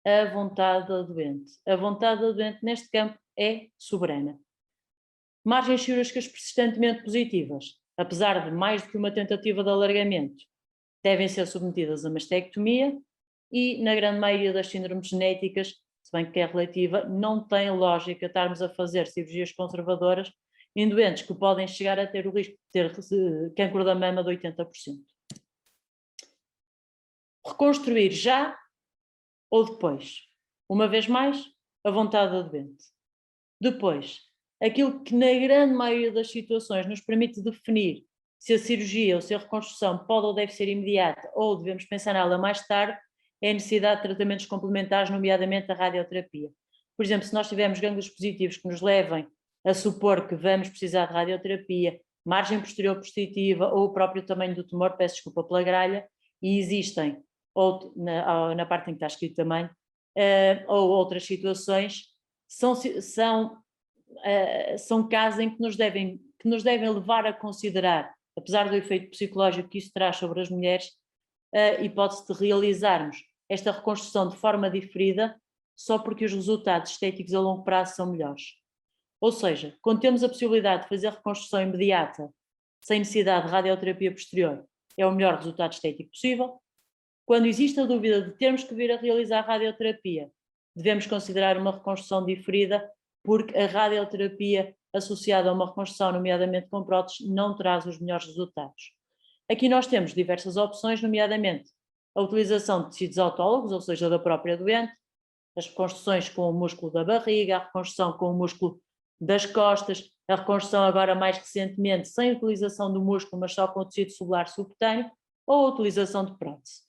a vontade da doente. A vontade da doente neste campo é soberana. Margens cirúrgicas persistentemente positivas, apesar de mais do que uma tentativa de alargamento, devem ser submetidas a mastectomia e, na grande maioria das síndromes genéticas, se bem que é relativa, não tem lógica estarmos a fazer cirurgias conservadoras em doentes que podem chegar a ter o risco de ter cancro da mama de 80%. Reconstruir já ou depois? Uma vez mais, a vontade da doente. Depois, aquilo que na grande maioria das situações nos permite definir se a cirurgia ou se a reconstrução pode ou deve ser imediata ou devemos pensar nela mais tarde, é a necessidade de tratamentos complementares, nomeadamente a radioterapia. Por exemplo, se nós tivermos gânglios positivos que nos levem a supor que vamos precisar de radioterapia, margem posterior positiva ou o próprio tamanho do tumor, peço desculpa pela gralha, e existem, ou na parte em que está escrito tamanho, ou outras situações, são casos em que nos devem levar a considerar apesar do efeito psicológico que isso traz sobre as mulheres, a hipótese de realizarmos esta reconstrução de forma diferida só porque os resultados estéticos a longo prazo são melhores. Ou seja, quando temos a possibilidade de fazer reconstrução imediata, sem necessidade de radioterapia posterior, é o melhor resultado estético possível. Quando existe a dúvida de termos que vir a realizar radioterapia, devemos considerar uma reconstrução diferida, porque a radioterapia associada a uma reconstrução, nomeadamente com próteses, não traz os melhores resultados. Aqui nós temos diversas opções, nomeadamente a utilização de tecidos autólogos, ou seja, da própria doente, as reconstruções com o músculo da barriga, a reconstrução com o músculo das costas, a reconstrução agora mais recentemente sem utilização do músculo, mas só com o tecido celular subcutâneo, ou a utilização de prótese.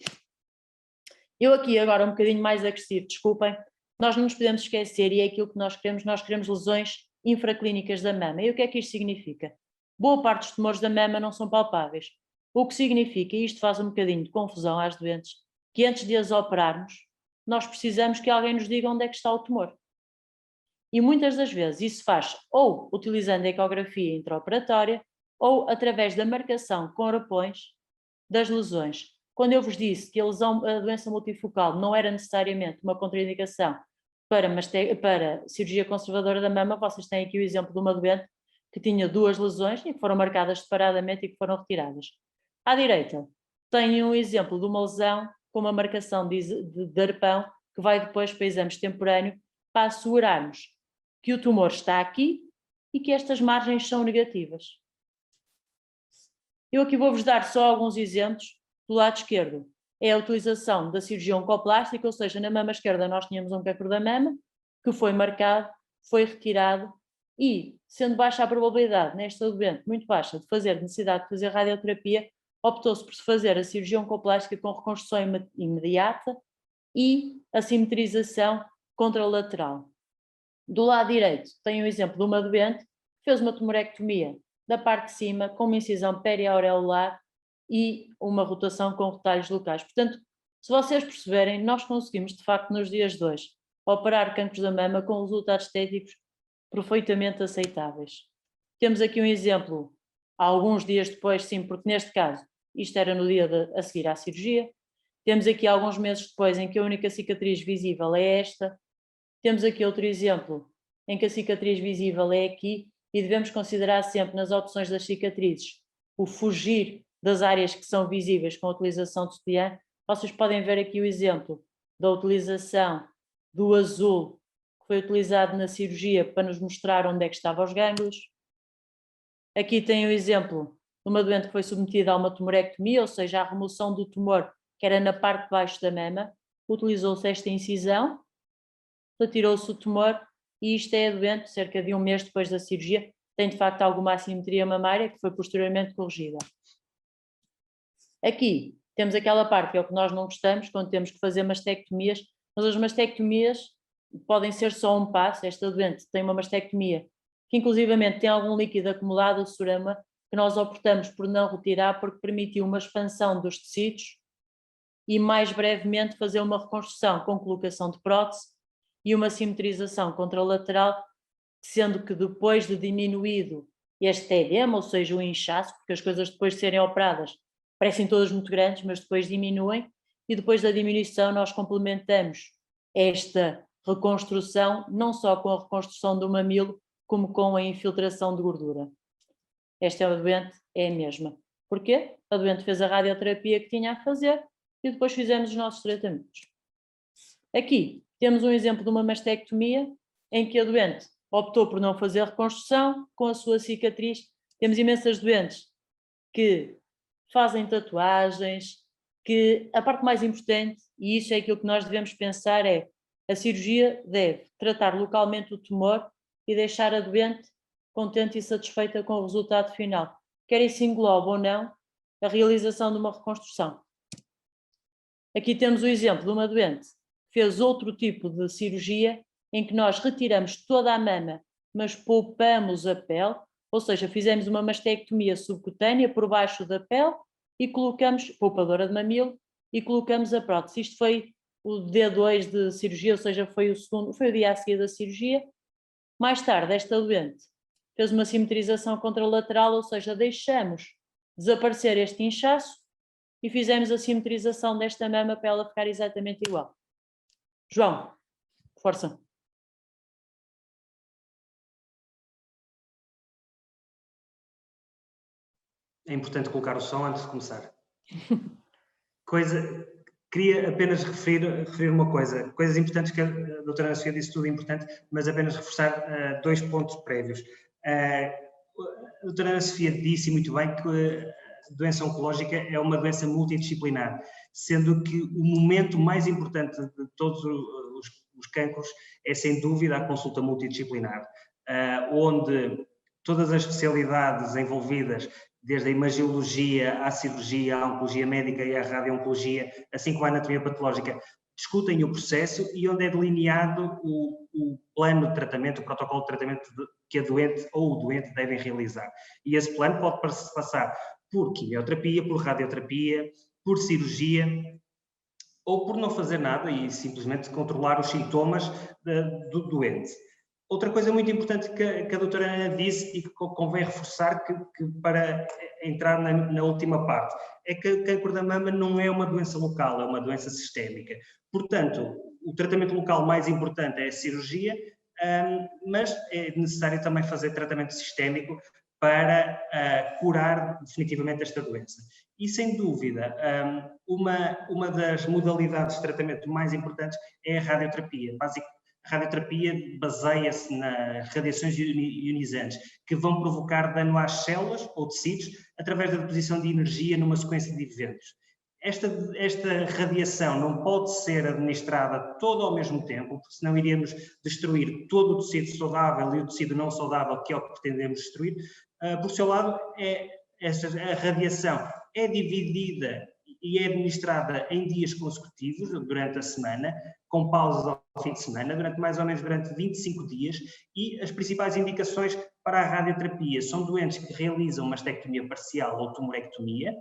Eu aqui agora um bocadinho mais agressivo, desculpem, nós não nos podemos esquecer, e é aquilo que nós queremos lesões infraclínicas da mama. E o que é que isto significa? Boa parte dos tumores da mama não são palpáveis, o que significa, e isto faz um bocadinho de confusão às doentes, que antes de as operarmos, nós precisamos que alguém nos diga onde é que está o tumor. E muitas das vezes isso faz ou utilizando a ecografia intraoperatória ou através da marcação com arpões das lesões. Quando eu vos disse que a doença multifocal não era necessariamente uma contraindicação para cirurgia conservadora da mama, vocês têm aqui o exemplo de uma doente que tinha 2 lesões e que foram marcadas separadamente e que foram retiradas. À direita, tenho um exemplo de uma lesão com uma marcação de arpão que vai depois para exames temporâneos para assegurarmos que o tumor está aqui e que estas margens são negativas. Eu aqui vou-vos dar só alguns exemplos. Do lado esquerdo é a utilização da cirurgia oncoplástica, ou seja, na mama esquerda nós tínhamos um cancro da mama que foi marcado, foi retirado e, sendo baixa a probabilidade nesta doente, muito baixa, de necessidade de fazer radioterapia, optou-se por se fazer a cirurgia oncoplástica com reconstrução imediata e a simetrização contralateral. Do lado direito tem um exemplo de uma doente que fez uma tumorectomia da parte de cima com uma incisão periaureolar e uma rotação com retalhos locais. Portanto, se vocês perceberem, nós conseguimos, de facto, nos dias de hoje, operar cancros da mama com resultados estéticos perfeitamente aceitáveis. Temos aqui um exemplo, alguns dias depois, sim, porque neste caso, isto era no dia a seguir à cirurgia. Temos aqui alguns meses depois em que a única cicatriz visível é esta. Temos aqui outro exemplo em que a cicatriz visível é aqui e devemos considerar sempre nas opções das cicatrizes o fugir das áreas que são visíveis com a utilização de sutiã. Vocês podem ver aqui o exemplo da utilização do azul que foi utilizado na cirurgia para nos mostrar onde é que estavam os gânglios. Aqui tem o exemplo de uma doente que foi submetida a uma tumorectomia, ou seja, a remoção do tumor que era na parte de baixo da mama. Utilizou-se esta incisão, retirou-se o tumor e isto é a doente, cerca de um mês depois da cirurgia, tem de facto alguma assimetria mamária que foi posteriormente corrigida. Aqui temos aquela parte que é o que nós não gostamos, quando temos que fazer mastectomias, mas as mastectomias podem ser só um passo. Esta doente tem uma mastectomia que inclusivamente tem algum líquido acumulado, o surama, que nós optamos por não retirar porque permitiu uma expansão dos tecidos e mais brevemente fazer uma reconstrução com colocação de prótese e uma simetrização contralateral, sendo que depois de diminuído este edema, ou seja, o inchaço, porque as coisas depois de serem operadas parecem todas muito grandes, mas depois diminuem, e depois da diminuição nós complementamos esta reconstrução não só com a reconstrução do mamilo, como com a infiltração de gordura. Esta doente é a mesma. Porquê? A doente fez a radioterapia que tinha a fazer e depois fizemos os nossos tratamentos. Aqui temos um exemplo de uma mastectomia em que a doente optou por não fazer reconstrução com a sua cicatriz. Temos imensas doentes que fazem tatuagens, que a parte mais importante, e isso é aquilo que nós devemos pensar, é a cirurgia deve tratar localmente o tumor e deixar a doente contente e satisfeita com o resultado final, quer isso englobe ou não a realização de uma reconstrução. Aqui temos o exemplo de uma doente que fez outro tipo de cirurgia em que nós retiramos toda a mama, mas poupamos a pele, ou seja, fizemos uma mastectomia subcutânea por baixo da pele e colocamos, poupadora de mamilo, e colocamos a prótese. Isto foi o D2 de cirurgia, ou seja, foi o dia a seguir da cirurgia. Mais tarde, esta doente fez uma simetrização contralateral, ou seja, deixamos desaparecer este inchaço e fizemos a simetrização desta mama para ela ficar exatamente igual. João, força. É importante colocar o som antes de começar. Queria apenas referir uma coisa. Coisas importantes que a doutora Ana Sofia disse, tudo importante, mas apenas reforçar 2 pontos prévios. A doutora Ana Sofia disse muito bem que a doença oncológica é uma doença multidisciplinar, sendo que o momento mais importante de todos os cancros é, sem dúvida, a consulta multidisciplinar, onde todas as especialidades envolvidas, desde a imagiologia, à cirurgia, à oncologia médica e à radio-oncologia, assim como a anatomia patológica, discutem o processo e onde é delineado o plano de tratamento, o protocolo de tratamento que a doente ou o doente devem realizar. E esse plano pode passar por quimioterapia, por radioterapia, por cirurgia, ou por não fazer nada e simplesmente controlar os sintomas do doente. Outra coisa muito importante que a doutora Ana disse e que convém reforçar que para entrar na última parte, é que o cancro da mama não é uma doença local, é uma doença sistémica. Portanto, o tratamento local mais importante é a cirurgia, mas é necessário também fazer tratamento sistémico para curar definitivamente esta doença. E, sem dúvida, uma das modalidades de tratamento mais importantes é a radioterapia. A radioterapia baseia-se nas radiações ionizantes, que vão provocar dano às células ou tecidos através da deposição de energia numa sequência de eventos. Esta radiação não pode ser administrada toda ao mesmo tempo, porque senão iríamos destruir todo o tecido saudável e o tecido não saudável, que é o que pretendemos destruir. Por seu lado, a radiação é dividida e é administrada em dias consecutivos, durante a semana, com pausas ao fim de semana, durante 25 dias, e as principais indicações para a radioterapia são doentes que realizam mastectomia parcial ou tumorectomia,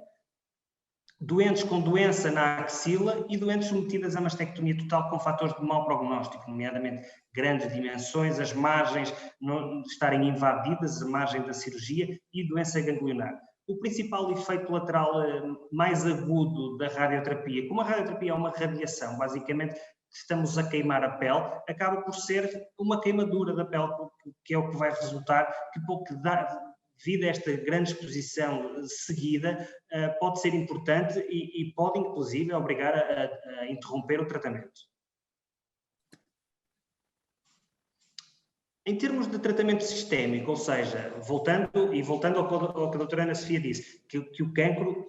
doentes com doença na axila e doentes submetidas a mastectomia total com fatores de mau prognóstico, nomeadamente grandes dimensões, as margens não estarem invadidas, a margem da cirurgia e doença ganglionar. O principal efeito lateral mais agudo da radioterapia, como a radioterapia é uma radiação, basicamente estamos a queimar a pele, acaba por ser uma queimadura da pele, que é o que vai resultar, devido a esta grande exposição seguida, pode ser importante e pode, inclusive, obrigar a interromper o tratamento. Em termos de tratamento sistémico, ou seja, voltando ao que a doutora Ana Sofia disse, que o cancro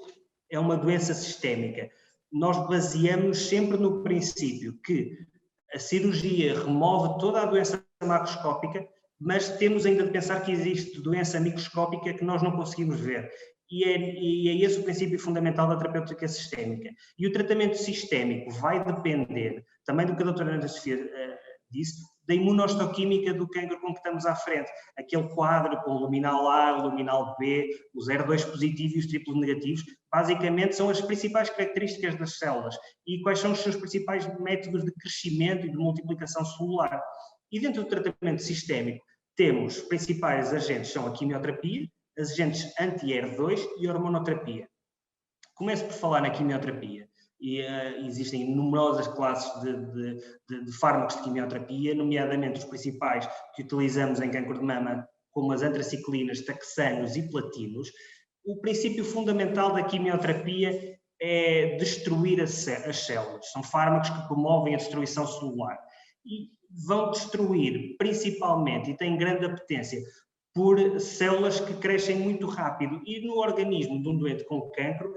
é uma doença sistémica, nós baseamos sempre no princípio que a cirurgia remove toda a doença macroscópica, mas temos ainda de pensar que existe doença microscópica que nós não conseguimos ver. E é esse o princípio fundamental da terapêutica sistémica. E o tratamento sistémico vai depender, também do que a doutora Ana Sofia disse, da imunohistoquímica do cancro com que estamos à frente. Aquele quadro com o luminal A, o luminal B, os R2 positivos e os triplos negativos, basicamente são as principais características das células e quais são os seus principais métodos de crescimento e de multiplicação celular. E dentro do tratamento sistémico, temos os principais agentes, são a quimioterapia, os agentes anti-R2 e a hormonoterapia. Começo por falar na quimioterapia. E existem numerosas classes de fármacos de quimioterapia, nomeadamente os principais que utilizamos em cancro de mama, como as antraciclinas, taxanos e platinos. O princípio fundamental da quimioterapia é destruir as células. São fármacos que promovem a destruição celular e vão destruir principalmente, e têm grande apetência, por células que crescem muito rápido. E no organismo de um doente com cancro,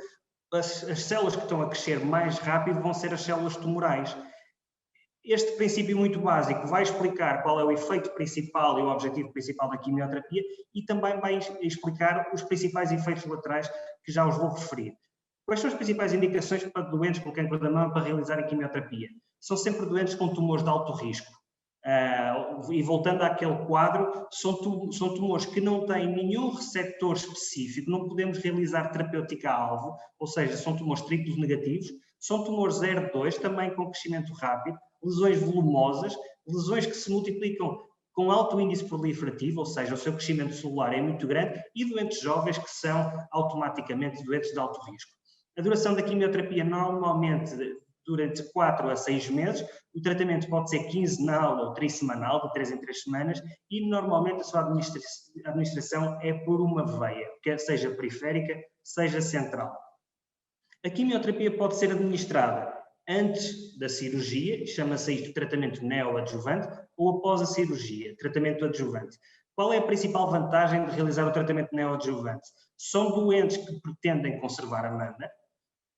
as células que estão a crescer mais rápido vão ser as células tumorais. Este princípio muito básico vai explicar qual é o efeito principal e o objetivo principal da quimioterapia e também vai explicar os principais efeitos laterais que já os vou referir. Quais são as principais indicações para doentes com cancro da mama para realizar a quimioterapia? São sempre doentes com tumores de alto risco. E voltando àquele quadro, são tumores que não têm nenhum receptor específico, não podemos realizar terapêutica-alvo, ou seja, são tumores triplos negativos, são tumores R2, também com crescimento rápido, lesões volumosas, lesões que se multiplicam com alto índice proliferativo, ou seja, o seu crescimento celular é muito grande, e doentes jovens que são automaticamente doentes de alto risco. A duração da quimioterapia normalmente durante 4 a 6 meses, o tratamento pode ser quinzenal ou trissemanal, de 3 em 3 semanas, e normalmente a sua administração é por uma veia, quer seja periférica, seja central. A quimioterapia pode ser administrada antes da cirurgia, chama-se isto tratamento neoadjuvante, ou após a cirurgia, tratamento adjuvante. Qual é a principal vantagem de realizar o tratamento neoadjuvante? São doentes que pretendem conservar a mama,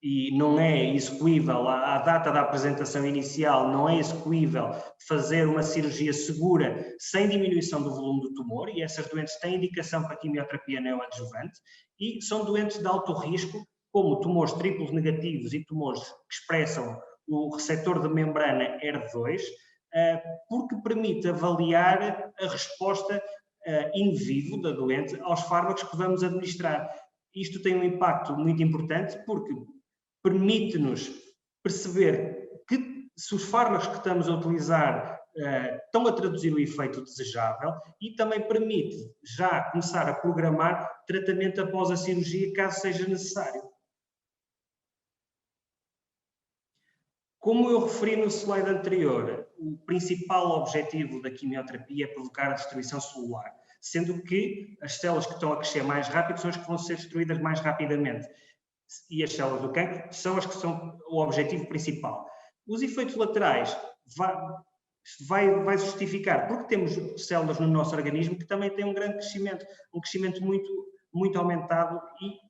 e não é execuível, à data da apresentação inicial, não é execuível fazer uma cirurgia segura sem diminuição do volume do tumor, e essas doentes têm indicação para quimioterapia neoadjuvante, e são doentes de alto risco, como tumores triplos negativos e tumores que expressam o receptor de membrana HER2, porque permite avaliar a resposta in vivo da doente aos fármacos que vamos administrar. Isto tem um impacto muito importante porque permite-nos perceber que se os fármacos que estamos a utilizar estão a traduzir o efeito desejável, e também permite já começar a programar tratamento após a cirurgia, caso seja necessário. Como eu referi no slide anterior, o principal objetivo da quimioterapia é provocar a destruição celular, sendo que as células que estão a crescer mais rápido são as que vão ser destruídas mais rapidamente. E as células do cancro são as que são o objetivo principal. Os efeitos laterais vai justificar, porque temos células no nosso organismo que também têm um grande crescimento, um crescimento muito aumentado, e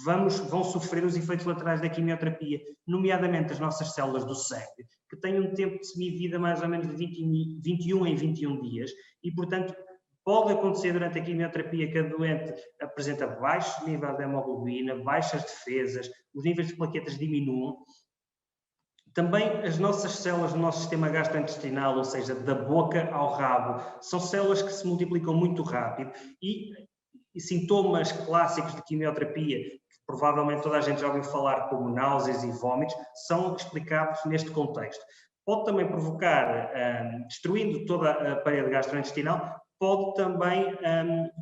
vão sofrer os efeitos laterais da quimioterapia, nomeadamente as nossas células do sangue, que têm um tempo de semivida mais ou menos de 21 em 21 dias, e, portanto, pode acontecer durante a quimioterapia que a doente apresenta baixo nível de hemoglobina, baixas defesas, os níveis de plaquetas diminuam. Também as nossas células do nosso sistema gastrointestinal, ou seja, da boca ao rabo, são células que se multiplicam muito rápido, e sintomas clássicos de quimioterapia, que provavelmente toda a gente já ouviu falar, como náuseas e vômitos, são explicados neste contexto. Pode também provocar, destruindo toda a parede gastrointestinal, pode também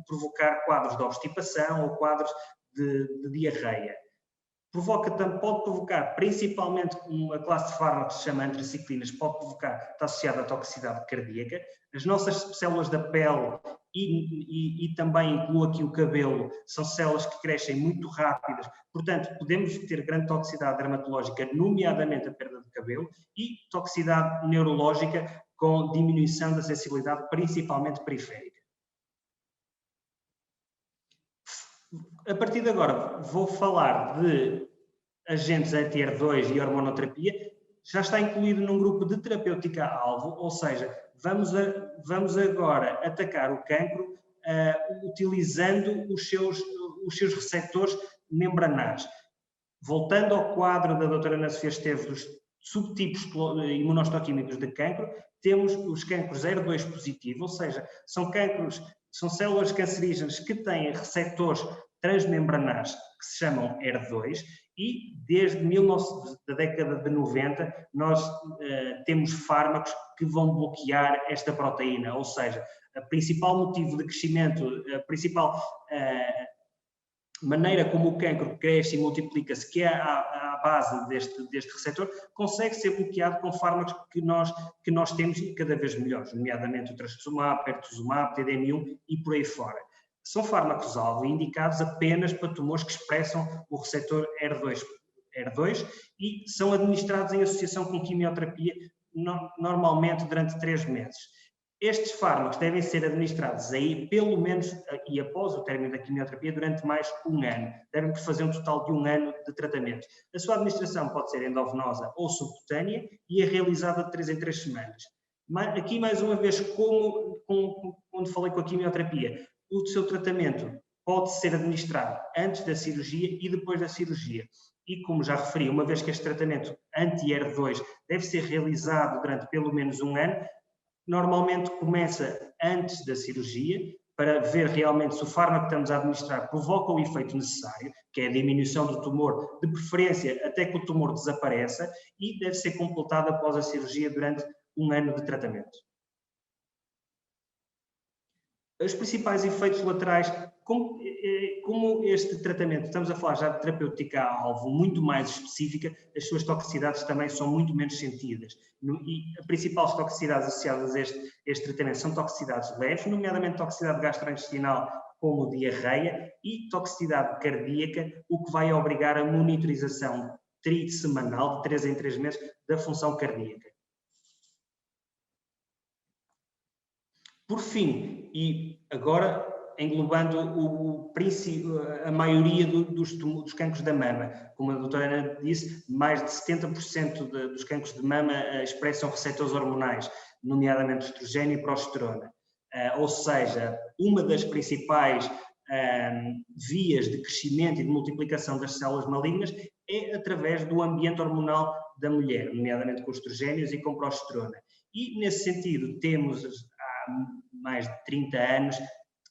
provocar quadros de obstipação ou quadros de diarreia. Pode provocar, principalmente uma classe de fármacos que se chama antraciclinas, está associada à toxicidade cardíaca. As nossas células da pele e também incluo aqui o cabelo, são células que crescem muito rápidas, portanto podemos ter grande toxicidade dermatológica, nomeadamente a perda de cabelo, e toxicidade neurológica com diminuição da sensibilidade, principalmente periférica. A partir de agora vou falar de agentes anti-HER2 e hormonoterapia. Já está incluído num grupo de terapêutica-alvo, ou seja, vamos agora atacar o cancro utilizando os seus receptores membranares. Voltando ao quadro da doutora Ana Sofia Esteves dos subtipos imunohistoquímicos de cancro, temos os cancros HER2 positivo, ou seja, são células cancerígenas que têm receptores transmembranares que se chamam HER2, e desde da década de 90 nós temos fármacos que vão bloquear esta proteína, ou seja, o principal motivo de crescimento, a principal maneira como o cancro cresce e multiplica-se, que é a base deste receptor, consegue ser bloqueado com fármacos que nós temos cada vez melhores, nomeadamente o trastuzumab, pertuzumab, TDM1 e por aí fora. São fármacos-alvo indicados apenas para tumores que expressam o receptor HER2 e são administrados em associação com quimioterapia, normalmente durante 3 meses. Estes fármacos devem ser administrados aí pelo menos, e após o término da quimioterapia, durante mais 1 ano. Devem fazer um total de 1 ano de tratamento. A sua administração pode ser endovenosa ou subcutânea e é realizada de 3 em 3 semanas. Aqui, mais uma vez, quando falei com a quimioterapia, o seu tratamento pode ser administrado antes da cirurgia e depois da cirurgia. E, como já referi, uma vez que este tratamento anti-HER2 deve ser realizado durante pelo menos 1 ano, normalmente começa antes da cirurgia, para ver realmente se o fármaco que estamos a administrar provoca o efeito necessário, que é a diminuição do tumor, de preferência até que o tumor desapareça, e deve ser completado após a cirurgia durante 1 ano de tratamento. Os principais efeitos laterais, como este tratamento, estamos a falar já de terapêutica-alvo muito mais específica, as suas toxicidades também são muito menos sentidas. E as principais toxicidades associadas a este tratamento são toxicidades leves, nomeadamente toxicidade gastrointestinal, como diarreia, e toxicidade cardíaca, o que vai obrigar a monitorização semanal, de 3 em 3 meses, da função cardíaca. Por fim, e agora englobando a maioria dos cancros da mama, como a doutora Ana disse, mais de 70% dos cancros de mama expressam receptores hormonais, nomeadamente estrogênio e progesterona. Ou seja, uma das principais vias de crescimento e de multiplicação das células malignas é através do ambiente hormonal da mulher, nomeadamente com estrogénios e com progesterona. E, nesse sentido, temos há mais de 30 anos,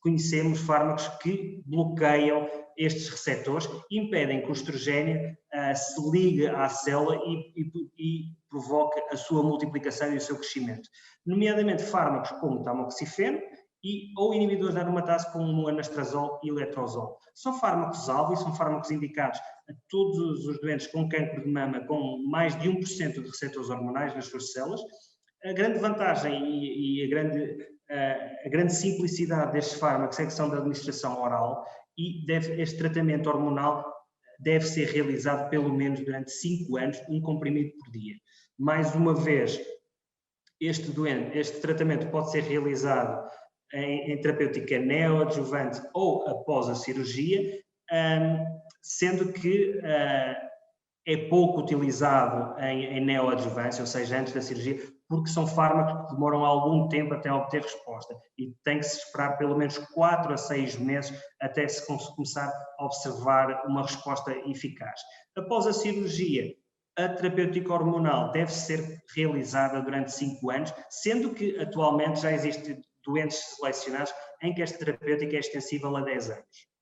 conhecemos fármacos que bloqueiam estes receptores e impedem que o estrogênio se ligue à célula e provoque a sua multiplicação e o seu crescimento. Nomeadamente fármacos como tamoxifeno ou inibidores da aromatase como o anastrozol e o letrozol. São fármacos-alvo e são fármacos indicados a todos os doentes com cancro de mama com mais de 1% de receptores hormonais nas suas células. A grande vantagem e a grande simplicidade destes fármacos é que são de administração oral e este tratamento hormonal deve ser realizado pelo menos durante 5 anos, um comprimido por dia. Mais uma vez, este tratamento pode ser realizado em terapêutica neoadjuvante ou após a cirurgia, sendo que é pouco utilizado em neoadjuvância, ou seja, antes da cirurgia, porque são fármacos que demoram algum tempo até obter resposta e tem que se esperar pelo menos 4 a 6 meses até se começar a observar uma resposta eficaz. Após a cirurgia, a terapêutica hormonal deve ser realizada durante 5 anos, sendo que atualmente já existem doentes selecionados em que esta terapêutica é extensível a 10 anos.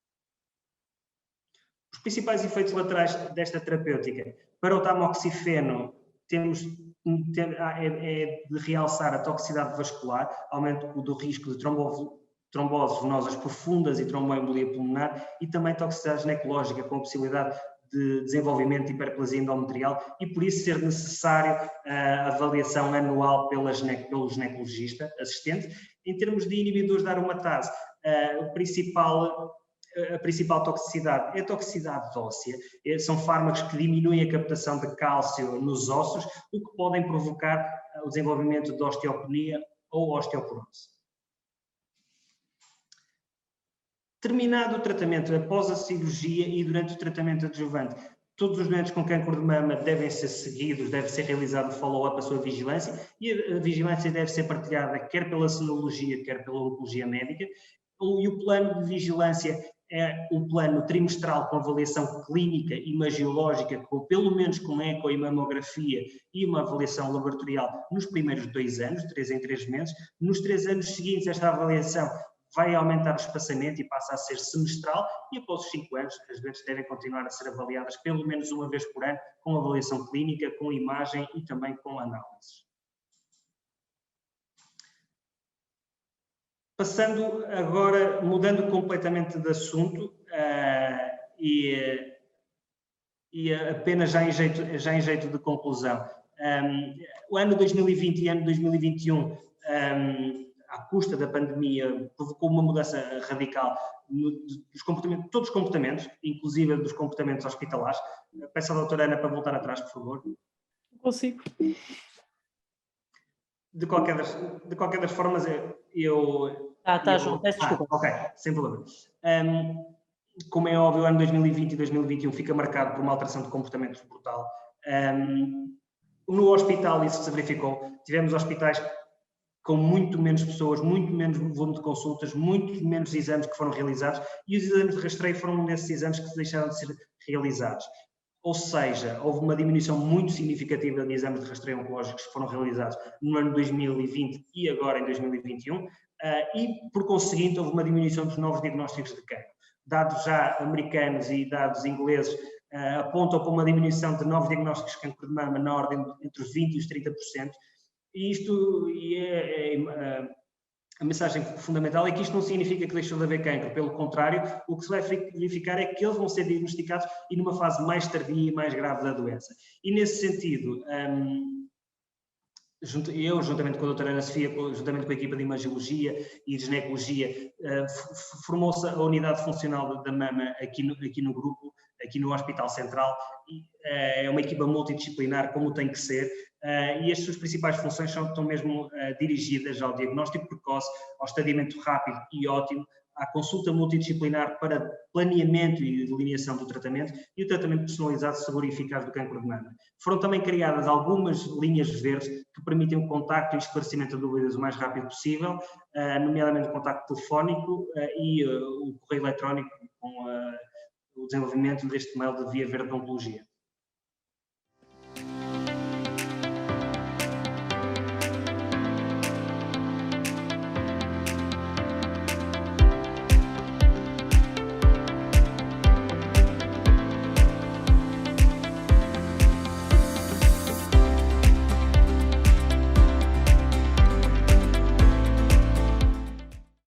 Os principais efeitos laterais desta terapêutica: para o tamoxifeno, é de realçar a toxicidade vascular, aumento do risco de tromboses venosas profundas e tromboembolia pulmonar, e também toxicidade ginecológica, com a possibilidade de desenvolvimento de hiperplasia endometrial, e por isso ser necessário a avaliação anual pelo ginecologista assistente. Em termos de inibidores da aromatase, a principal toxicidade é a toxicidade óssea. São fármacos que diminuem a captação de cálcio nos ossos, o que podem provocar o desenvolvimento de osteopenia ou osteoporose. Terminado o tratamento após a cirurgia e durante o tratamento adjuvante, todos os doentes com cancro de mama devem ser seguidos, deve ser realizado o follow-up à sua vigilância, e a vigilância deve ser partilhada quer pela senologia, quer pela oncologia médica, e o plano de vigilância é um plano trimestral com avaliação clínica e imagiológica, pelo menos com eco e mamografia, e uma avaliação laboratorial nos primeiros 2 anos, 3 em 3 meses. Nos 3 anos seguintes, esta avaliação vai aumentar o espaçamento e passa a ser semestral, e após os 5 anos, as doentes devem continuar a ser avaliadas pelo menos uma vez por ano, com avaliação clínica, com imagem e também com análises. Passando agora, mudando completamente de assunto, e apenas já em jeito de conclusão. O ano 2020 e ano 2021, à custa da pandemia, provocou uma mudança radical dos comportamentos, todos os comportamentos, inclusive dos comportamentos hospitalares. Peço à doutora Ana para voltar atrás, por favor. Consigo. De qualquer das formas, João, peço desculpa. Ok, sem problema. Como é óbvio, o ano 2020 e 2021 fica marcado por uma alteração de comportamento brutal. No hospital isso se verificou. Tivemos hospitais com muito menos pessoas, muito menos volume de consultas, muito menos exames que foram realizados, e os exames de rastreio foram um desses exames que deixaram de ser realizados. Ou seja, houve uma diminuição muito significativa de exames de rastreio oncológicos que foram realizados no ano 2020 e agora em 2021, e, por conseguinte, houve uma diminuição dos novos diagnósticos de cancro. Dados já americanos e dados ingleses apontam para uma diminuição de novos diagnósticos de cancro de mama na ordem entre os 20% e os 30%, e isto a mensagem fundamental é que isto não significa que deixou de haver cancro, pelo contrário, o que se vai verificar é que eles vão ser diagnosticados e numa fase mais tardia e mais grave da doença. E nesse sentido, eu, juntamente com a doutora Ana Sofia, juntamente com a equipa de imagiologia e de ginecologia, formou-se a unidade funcional da mama aqui no grupo, aqui no Hospital Central, e é uma equipa multidisciplinar, como tem que ser, e as suas principais funções estão mesmo dirigidas ao diagnóstico precoce, ao estadiamento rápido e ótimo, à consulta multidisciplinar para planeamento e delineação do tratamento e o tratamento personalizado, seguro e eficaz do cancro de mama. Foram também criadas algumas linhas verdes que permitem o contacto e esclarecimento de dúvidas o mais rápido possível, nomeadamente o contacto telefónico e o correio eletrónico com o desenvolvimento deste mail de Via Verde de Oncologia.